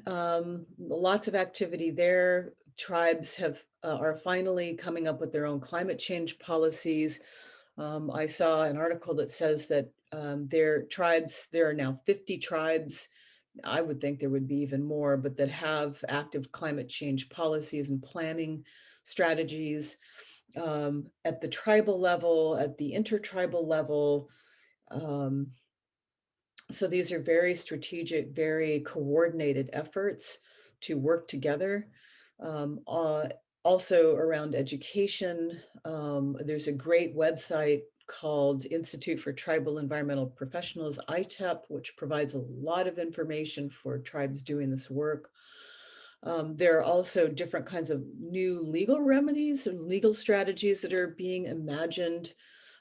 lots of activity there. Tribes are finally coming up with their own climate change policies. I saw an article that says that there are now 50 tribes. I would think there would be even more, but that have active climate change policies and planning strategies at the tribal level, at the intertribal level. So these are very strategic, very coordinated efforts to work together. Also around education, there's a great website called Institute for Tribal Environmental Professionals, ITEP, which provides a lot of information for tribes doing this work. There are also different kinds of new legal remedies and legal strategies that are being imagined.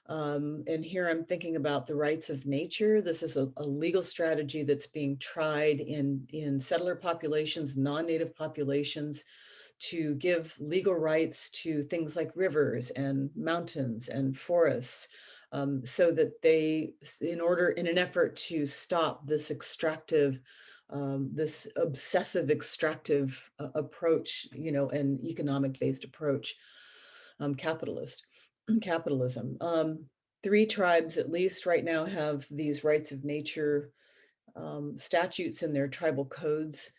And here I'm thinking about the rights of nature. This is a legal strategy that's being tried in settler populations, non-native populations, to give legal rights to things like rivers and mountains and forests, so that they, in an effort to stop this extractive, this obsessive extractive approach, you know, an economic-based approach, capitalism. 3 tribes at least right now have these rights of nature statutes in their tribal codes.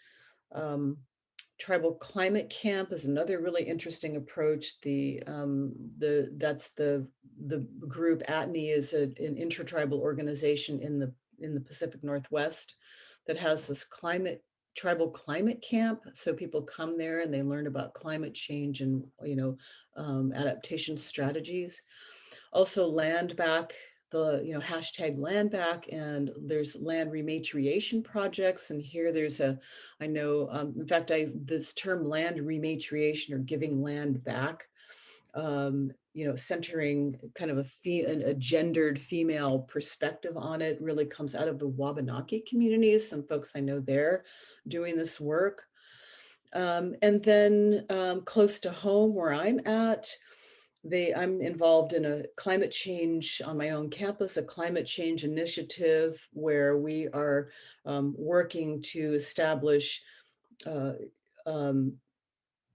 Tribal climate camp is another really interesting approach. That's the group. ATNI is an intertribal organization in the Pacific Northwest that has this tribal climate camp. So people come there and they learn about climate change and, you know, adaptation strategies. Also land back, hashtag land back, and there's land rematriation projects. And here there's I know, in fact, this term land rematriation, or giving land back, you know, centering kind of a gendered female perspective on it, really comes out of the Wabanaki communities. Some folks I know there doing this work. And then close to home where I'm at, I'm involved in a climate change on my own campus, a climate change initiative where we are working to establish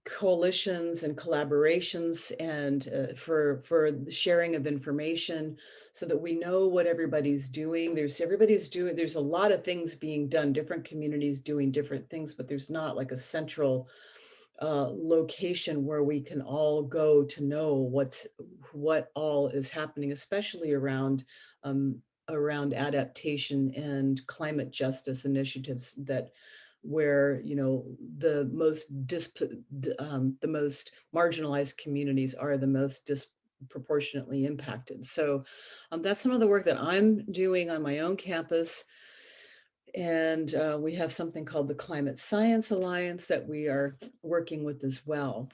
coalitions and collaborations and for the sharing of information so that we know what everybody's doing. There's a lot of things being done, different communities doing different things, but there's not like a central location where we can all go to know what all is happening, especially around adaptation and climate justice initiatives where, you know, the most marginalized communities are the most disproportionately impacted. So that's some of the work that I'm doing on my own campus. And we have something called the Climate Science Alliance that we are working with as well.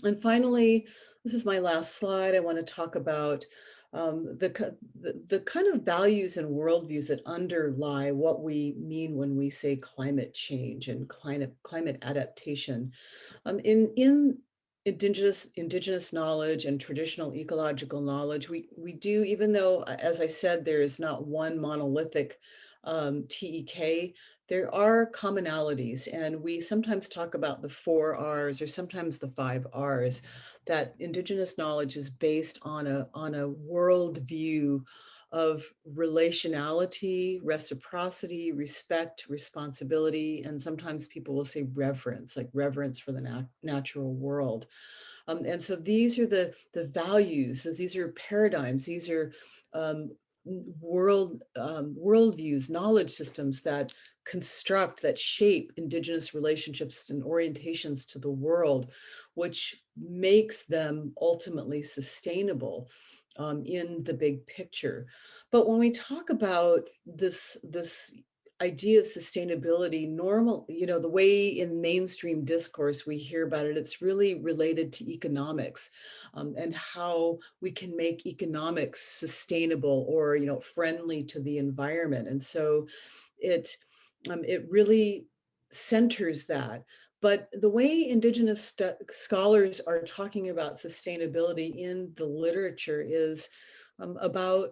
And finally, this is my last slide. I want to talk about the kind of values and worldviews that underlie what we mean when we say climate change and climate adaptation. In indigenous knowledge and traditional ecological knowledge, we do, even though, as I said, there is not one monolithic TEK, there are commonalities, and we sometimes talk about the 4 R's or sometimes the 5 R's, that Indigenous knowledge is based on a worldview of relationality, reciprocity, respect, responsibility, and sometimes people will say reverence, like reverence for the natural world. And so these are the values, these are paradigms, these are worldviews, knowledge systems that construct, that shape Indigenous relationships and orientations to the world, which makes them ultimately sustainable in the big picture. But when we talk about this idea of sustainability, the way in mainstream discourse we hear about it, it's really related to economics, and how we can make economics sustainable or, friendly to the environment. And so it really centers that. But the way Indigenous scholars are talking about sustainability in the literature is about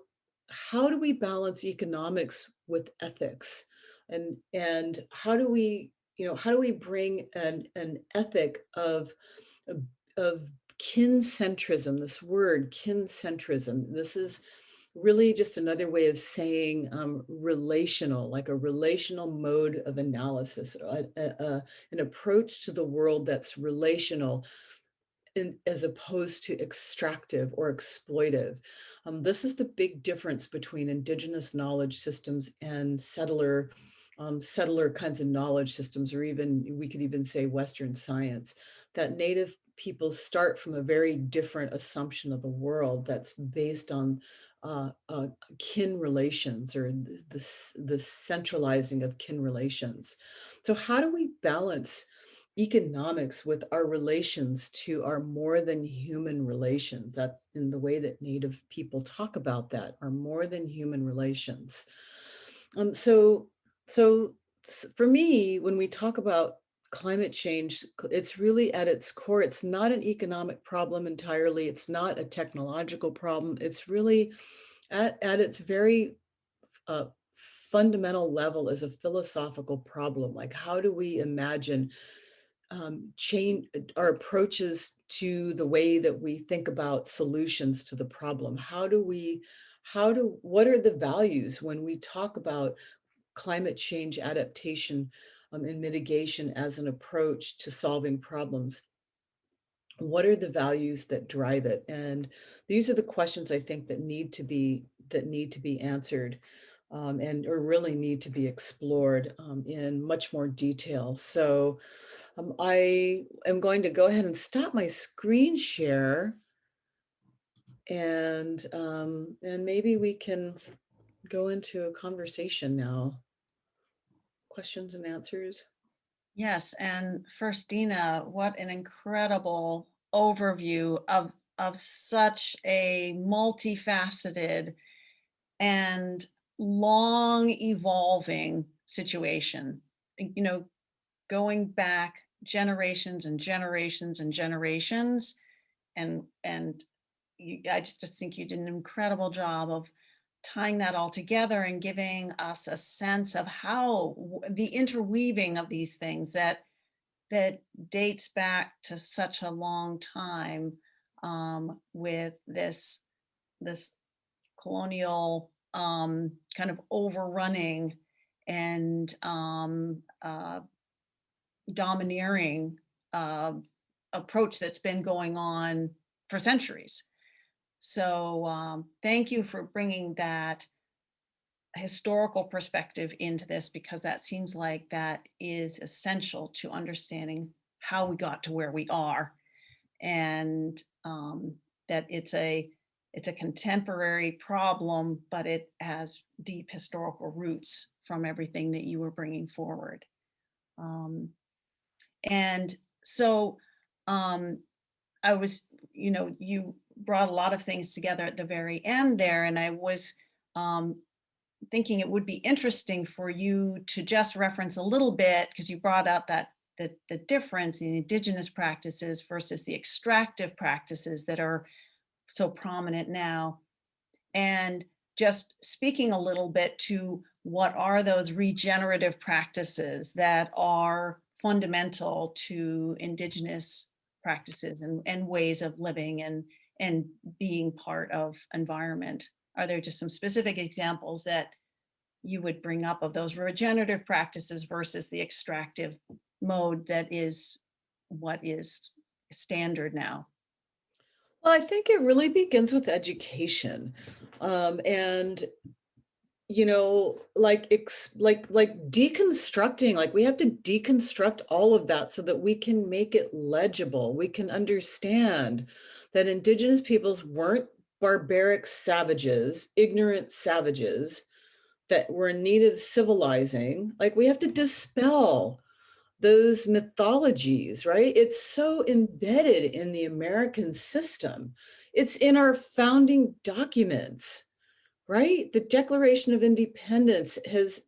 how do we balance economics with ethics, and how do we bring an ethic of kincentrism. This word kincentrism, this is really just another way of saying relational, like a relational mode of analysis, an approach to the world that's relational, as opposed to extractive or exploitive. This is the big difference between Indigenous knowledge systems and settler kinds of knowledge systems, or even, we could even say, Western science, that Native peoples start from a very different assumption of the world that's based on kin relations, or the centralizing of kin relations. So how do we balance economics with our relations to our more than human relations? That's in the way that Native people talk about that, our more than human relations. So for me, when we talk about climate change, it's really at its core, it's not an economic problem entirely. It's not a technological problem. It's really at its very fundamental level is a philosophical problem. Like, how do we imagine change our approaches to the way that we think about solutions to the problem? What are the values when we talk about climate change adaptation and mitigation as an approach to solving problems? What are the values that drive it? And these are the questions I think that need to be answered, or really need to be explored in much more detail. So I am going to go ahead and stop my screen share, and maybe we can go into a conversation now. Questions and answers. Yes, and first, Dina, what an incredible overview of such a multifaceted and long evolving situation. Going back generations and generations and generations, and I just think you did an incredible job of tying that all together and giving us a sense of how the interweaving of these things that dates back to such a long time, with this colonial kind of overrunning and domineering approach that's been going on for centuries. So thank you for bringing that historical perspective into this, because that seems like that is essential to understanding how we got to where we are, and that it's a contemporary problem, but it has deep historical roots from everything that you were bringing forward. And so I was, you brought a lot of things together at the very end there, and I was thinking it would be interesting for you to just reference a little bit, because you brought out that the difference in Indigenous practices versus the extractive practices that are so prominent now, and just speaking a little bit to what are those regenerative practices that are fundamental to Indigenous practices and ways of living and being part of environment? Are there just some specific examples that you would bring up of those regenerative practices versus the extractive mode that is what is standard now? Well, I think it really begins with education. And you know, like deconstructing, like we have to deconstruct all of that so that we can make it legible. We can understand that Indigenous peoples weren't barbaric savages, ignorant savages that were in need of civilizing. Like we have to dispel those mythologies, right? It's so embedded in the American system. It's in our founding documents, right? The Declaration of Independence has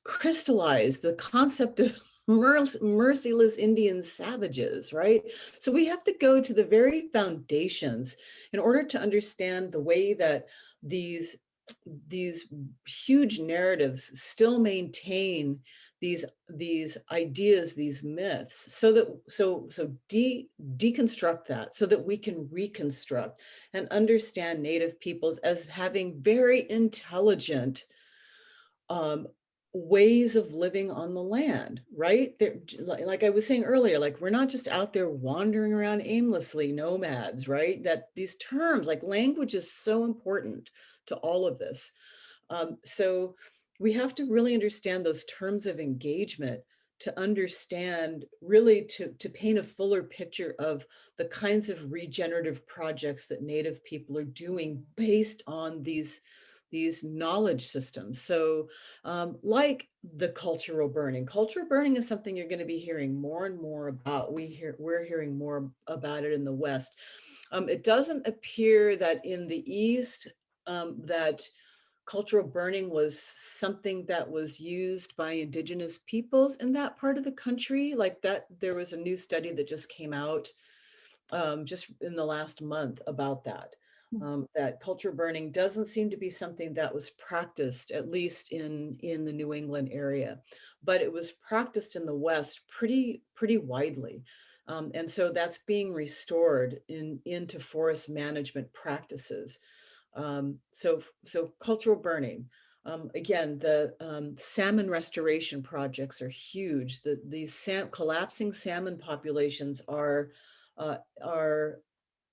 crystallized the concept of merciless Indian savages, right? So we have to go to the very foundations in order to understand the way that these huge narratives still maintain these ideas, these myths, so deconstruct that so that we can reconstruct and understand Native peoples as having very intelligent ways of living on the land, right? They're, like I was saying earlier, like we're not just out there wandering around aimlessly, nomads, right? That these terms, like language is so important to all of this. So we have to really understand those terms of engagement to understand, really to paint a fuller picture of the kinds of regenerative projects that Native people are doing based on these knowledge systems. So like the cultural burning is something you're going to be hearing more and more about. We're hearing more about it in the West. It doesn't appear that in the East that cultural burning was something that was used by Indigenous peoples in that part of the country. Like that, there was a new study that just came out just in the last month about that. That culture burning doesn't seem to be something that was practiced, at least in the New England area, but it was practiced in the West pretty widely. And so that's being restored into forest management practices. So cultural burning. Again, the salmon restoration projects are huge. These collapsing salmon populations are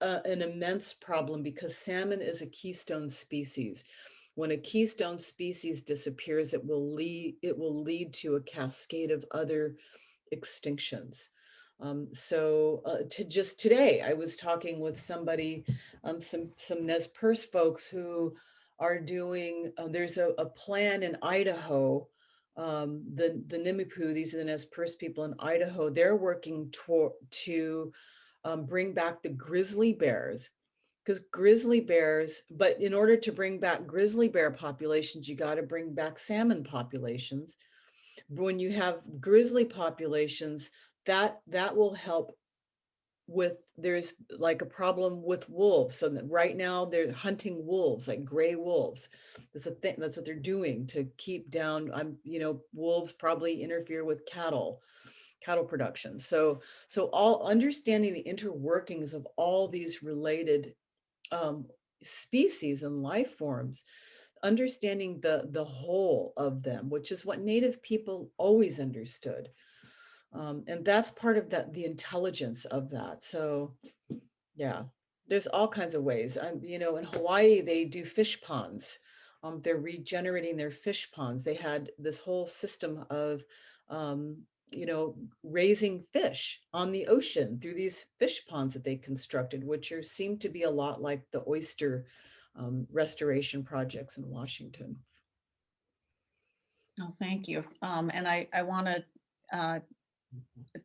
an immense problem because salmon is a keystone species. When a keystone species disappears, it will lead to a cascade of other extinctions. Just today, I was talking with somebody, some Nez Perce folks who are doing. There's a plan in Idaho. The Nimipu, these are the Nez Perce people in Idaho. They're working to bring back the grizzly bears, because grizzly bears. But in order to bring back grizzly bear populations, you got to bring back salmon populations. When you have grizzly populations, that will help with, there's like a problem with wolves. So that right now they're hunting wolves, like gray wolves. That's a thing, that's what they're doing to keep down, wolves probably interfere with cattle production. So all understanding the interworkings of all these related species and life forms, understanding the whole of them, which is what Native people always understood. And that's part of the intelligence of that. So yeah, there's all kinds of ways. In Hawaii, they do fish ponds. They're regenerating their fish ponds. They had this whole system of, raising fish on the ocean through these fish ponds that they constructed, which seem to be a lot like the oyster restoration projects in Washington. Oh, thank you. And I want to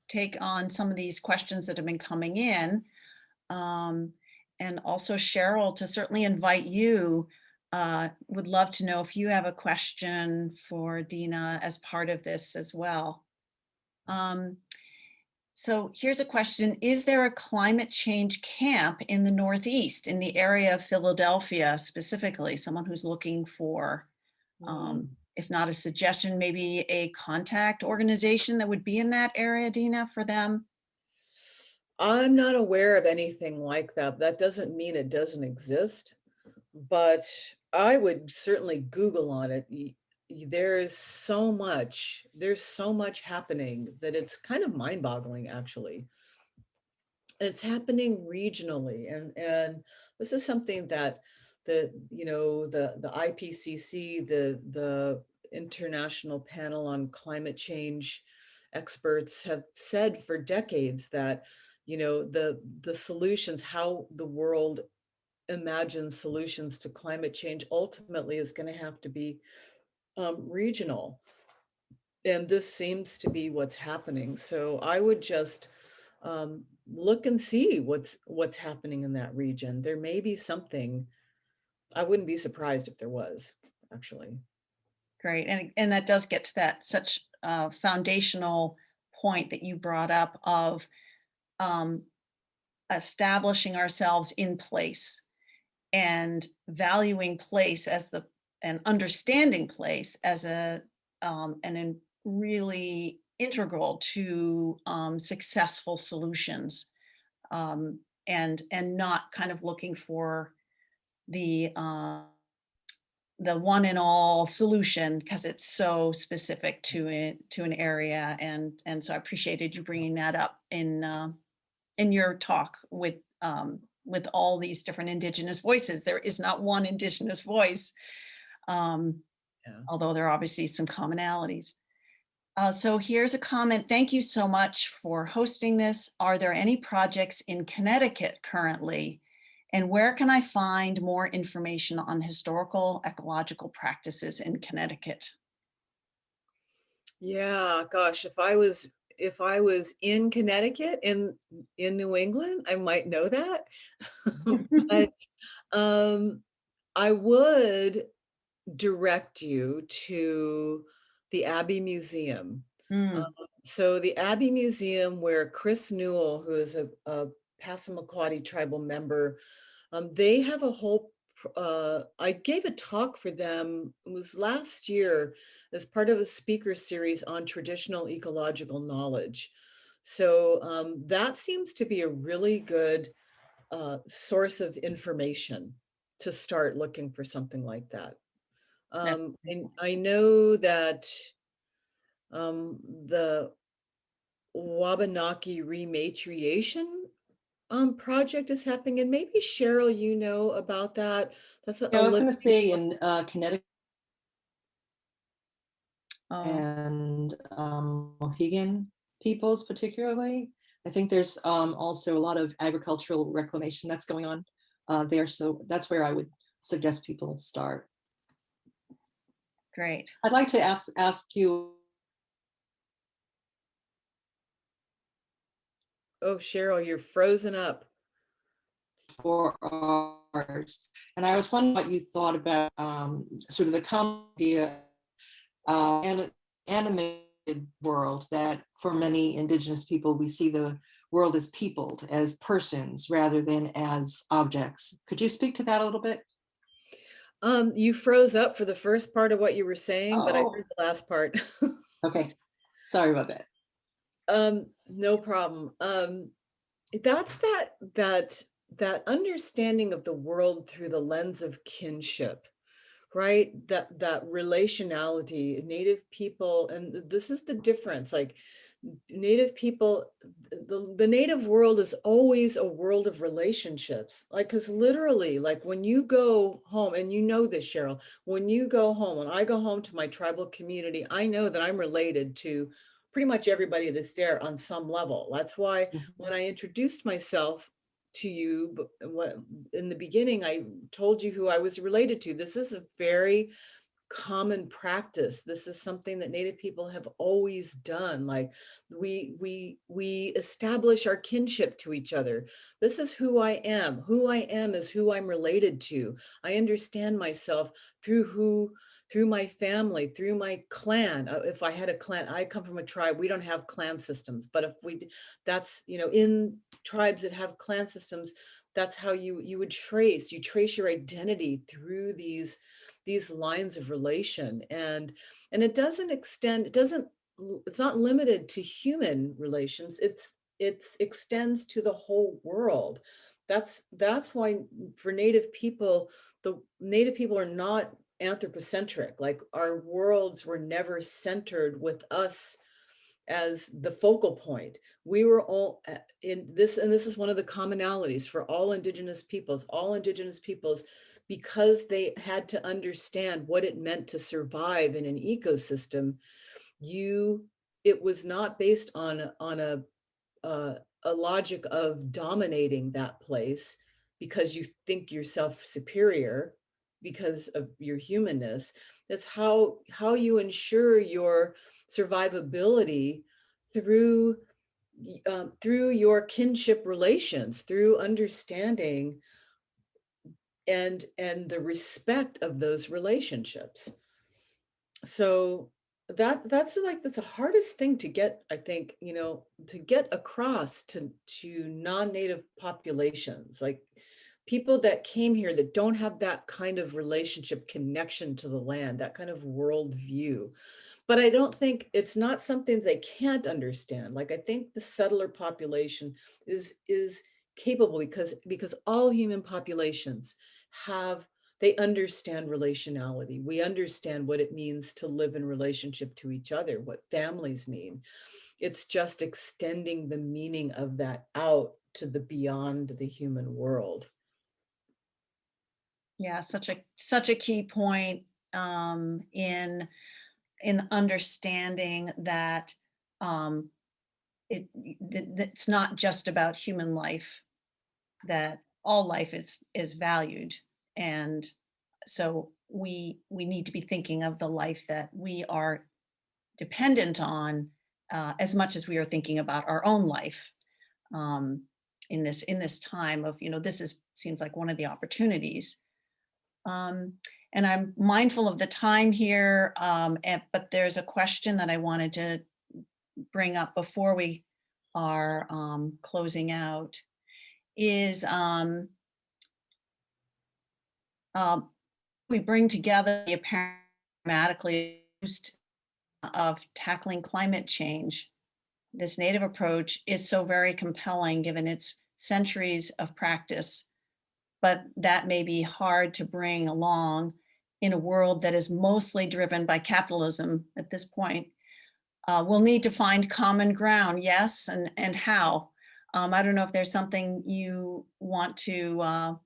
take on some of these questions that have been coming in. And also Cheryl, to certainly invite you. Would love to know if you have a question for Dina as part of this as well. So here's a question. Is there a climate change camp in the Northeast, in the area of Philadelphia specifically? Someone who's looking for, if not a suggestion, maybe a contact organization that would be in that area, Dina, for them? I'm not aware of anything like that. That doesn't mean it doesn't exist, but I would certainly Google on it. There's so much happening that it's kind of mind-boggling, actually. It's happening regionally, and this is something that the IPCC, the International Panel on Climate Change experts have said for decades, that the solutions, how the world imagines solutions to climate change, ultimately is going to have to be regional. And this seems to be what's happening. So I would just look and see what's happening in that region. There may be something. I wouldn't be surprised if there was, actually. Great. And that does get to that such foundational point that you brought up of establishing ourselves in place and valuing place as and understanding place as really integral to successful solutions, and not kind of looking for the one and all solution, because it's so specific to an area. And so I appreciated you bringing that up in your talk with all these different Indigenous voices. There is not one Indigenous voice, although there are obviously some commonalities. So here's a comment. Thank you so much for hosting this. Are there any projects in Connecticut currently? And where can I find more information on historical ecological practices in Connecticut? Yeah, gosh, if I was in Connecticut, in New England, I might know that. But I would direct you to the Abbey Museum. So the Abbey Museum, where Chris Newell, who is a Passamaquoddy tribal member, they have a whole, I gave a talk for them, it was last year, as part of a speaker series on traditional ecological knowledge. So that seems to be a really good source of information to start looking for something like that. And I know that the Wabanaki rematriation project is happening, and maybe Cheryl, you know about that. That's I was going to say in Connecticut and Mohegan peoples particularly. I think there's also a lot of agricultural reclamation that's going on there. So that's where I would suggest people start. Great. I'd like to ask you. Oh, Cheryl, you're frozen up. For ours. And I was wondering what you thought about sort of the common idea and animated world, that for many Indigenous people, we see the world as peopled, as persons rather than as objects. Could you speak to that a little bit? You froze up for the first part of what you were saying, but I heard the last part. Okay, sorry about that. No problem. That's that understanding of the world through the lens of kinship, right? That relationality, Native people, and this is the difference, like Native people, the Native world is always a world of relationships. Like, because literally, like when you go home, and you know this, Cheryl, when you go home, when I go home to my tribal community, I know that I'm related to pretty much everybody that's there on some level. That's why when I introduced myself to you, in the beginning, I told you who I was related to. This is a very common practice. This is something that Native people have always done. Like we establish our kinship to each other. This is who I am. Who I am is who I'm related to. I understand myself through through my family, through my clan. If I had a clan, I come from a tribe, we don't have clan systems, but if we, that's, you know, in tribes that have clan systems, that's how you would trace your identity through these lines of relation. And it doesn't extend, it's not limited to human relations, it extends to the whole world. That's why for Native people, the Native people are not anthropocentric. Like, our worlds were never centered with us as the focal point. We were all in this, and this is one of the commonalities for all Indigenous peoples, because they had to understand what it meant to survive in an ecosystem. It was not based on a logic of dominating that place because you think yourself superior because of your humanness. That's how you ensure your survivability through your kinship relations, through understanding and the respect of those relationships. So that's the hardest thing to get, I think, you know, to get across to non-native populations, like people that came here that don't have that kind of relationship connection to the land, that kind of worldview. But I don't think it's not something they can't understand. Like, I think the settler population is capable, because all human populations they understand relationality. We understand what it means to live in relationship to each other, what families mean. It's just extending the meaning of that out to the beyond the human world. Yeah, such a key point in understanding that it's not just about human life, that all life is valued, and so we need to be thinking of the life that we are dependent on as much as we are thinking about our own life in this time of, you know, seems like one of the opportunities. And I'm mindful of the time here, but there's a question that I wanted to bring up before we are closing out. Is we bring together the apparent dramatically of tackling climate change. This Native approach is so very compelling given its centuries of practice, but that may be hard to bring along in a world that is mostly driven by capitalism at this point. We'll need to find common ground, yes, and how. I don't know if there's something you want to,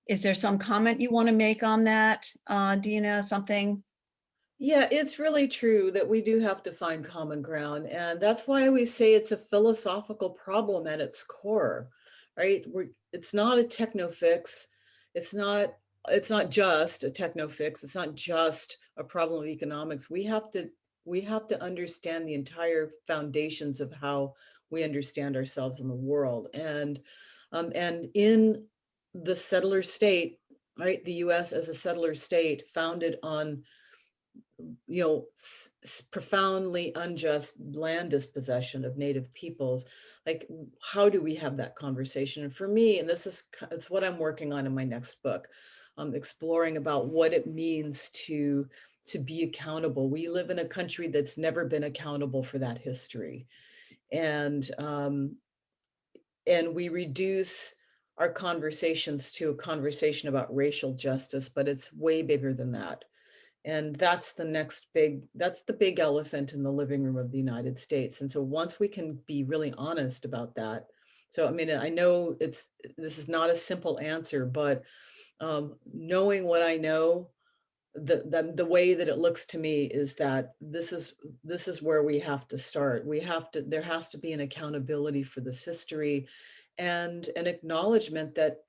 is there some comment you want to make on that, Dina, something? Yeah, it's really true that we do have to find common ground. And that's why we say it's a philosophical problem at its core, right? It's not a techno fix. It's not just a techno fix. It's not just a problem of economics. We have to understand the entire foundations of how we understand ourselves in the world. And in the settler state, right? The US as a settler state founded on, you know, profoundly unjust land dispossession of Native peoples. Like, how do we have that conversation? And for me, and it's what I'm working on in my next book, exploring about what it means to be accountable. We live in a country that's never been accountable for that history. And we reduce our conversations to a conversation about racial justice, but it's way bigger than that. And that's the big elephant in the living room of the United States. And so once we can be really honest about that, so I mean, I know this is not a simple answer, but knowing what I know, the way that it looks to me is that this is where we have to start. There has to be an accountability for this history, and an acknowledgement that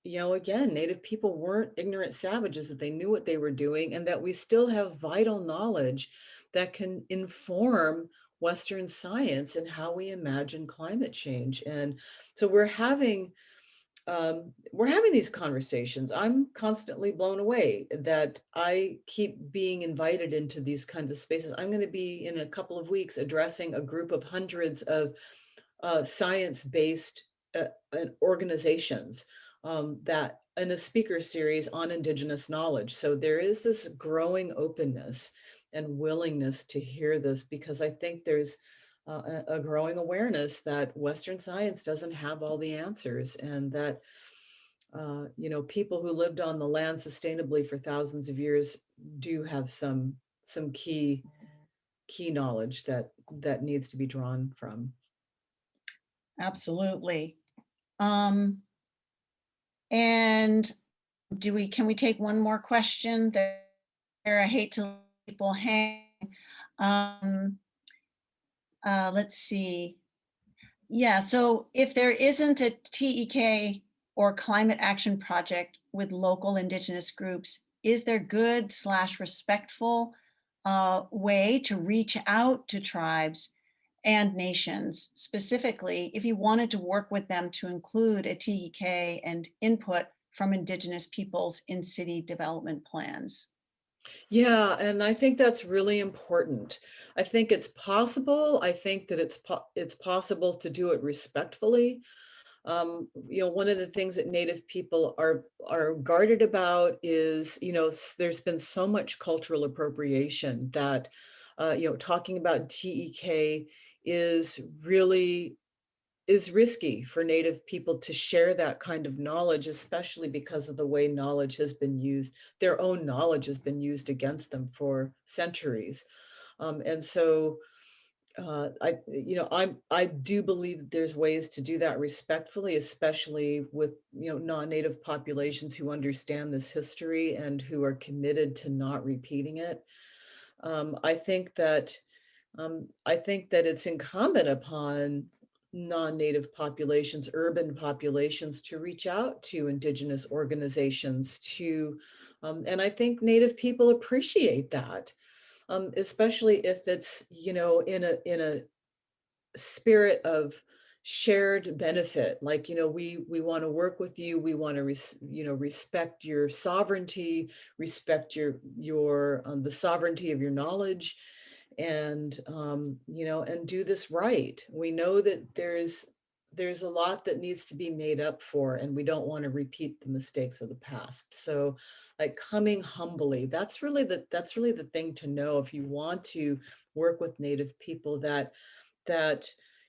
you know, again, Native people weren't ignorant savages, that they knew what they were doing, and that we still have vital knowledge that can inform Western science and how we imagine climate change. And so we're having we're having these conversations. I'm constantly blown away that I keep being invited into these kinds of spaces. I'm going to be in a couple of weeks addressing a group of hundreds of science-based organizations that in a speaker series on Indigenous knowledge. So there is this growing openness and willingness to hear this, because I think there's a growing awareness that Western science doesn't have all the answers, and that you know, people who lived on the land sustainably for thousands of years do have some key knowledge that needs to be drawn from. Absolutely. And can we take one more question there? I hate to leave people hang. Let's see. Yeah, so if there isn't a TEK or climate action project with local Indigenous groups, is there good/respectful way to reach out to tribes and nations, specifically if you wanted to work with them to include a TEK and input from Indigenous peoples in city development plans? Yeah, and I think that's really important. I think it's possible. I think that it's possible to do it respectfully. You know, one of the things that Native people are guarded about is, you know, there's been so much cultural appropriation that, you know, talking about TEK is risky for Native people to share that kind of knowledge, especially because of the way knowledge has been used. Their own knowledge has been used against them for centuries. And so I do believe that there's ways to do that respectfully, especially with, you know, non-Native populations who understand this history and who are committed to not repeating it. I think that it's incumbent upon non-Native populations, urban populations, to reach out to Indigenous organizations and I think Native people appreciate that. Especially if it's, you know, in a spirit of shared benefit, like, you know, we want to work with you, we want to respect your sovereignty, respect your the sovereignty of your knowledge, and you know, and do this right. We know that there's a lot that needs to be made up for, and we don't want to repeat the mistakes of the past. So like coming humbly, that's really the thing to know if you want to work with Native people, that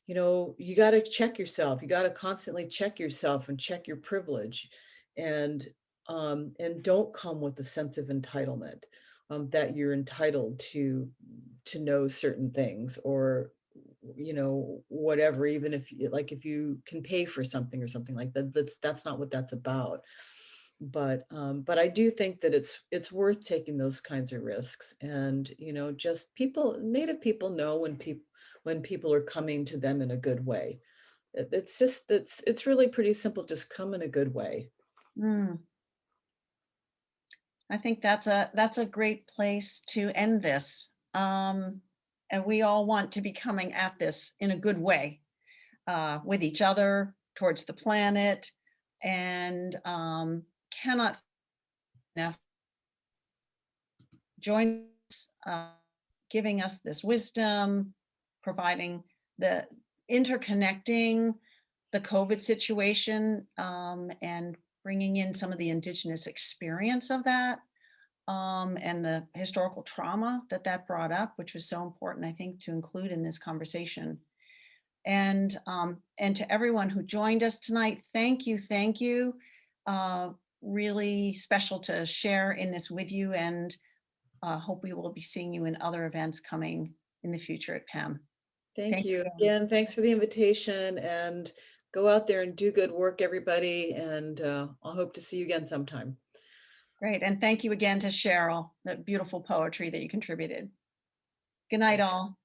you know, you got to check yourself. You got to constantly check yourself and check your privilege, and don't come with a sense of entitlement, that you're entitled to know certain things, or, you know, whatever, even if you can pay for something or something like that. That's not what that's about. But I do think that it's worth taking those kinds of risks. And, you know, just Native people know when people are coming to them in a good way. It's really pretty simple. Just come in a good way. I think that's a great place to end this. And we all want to be coming at this in a good way, with each other, towards the planet, and cannot enough join us, giving us this wisdom, providing the interconnecting the COVID situation, and bringing in some of the Indigenous experience of that, and the historical trauma that brought up, which was so important, I think, to include in this conversation. And to everyone who joined us tonight, thank you. Really special to share in this with you, and hope we will be seeing you in other events coming in the future at PAM. Thank you again. Thanks for the invitation, and go out there and do good work, everybody. And I'll hope to see you again sometime. Great. And thank you again to Cheryl, that beautiful poetry that you contributed. Good night, all.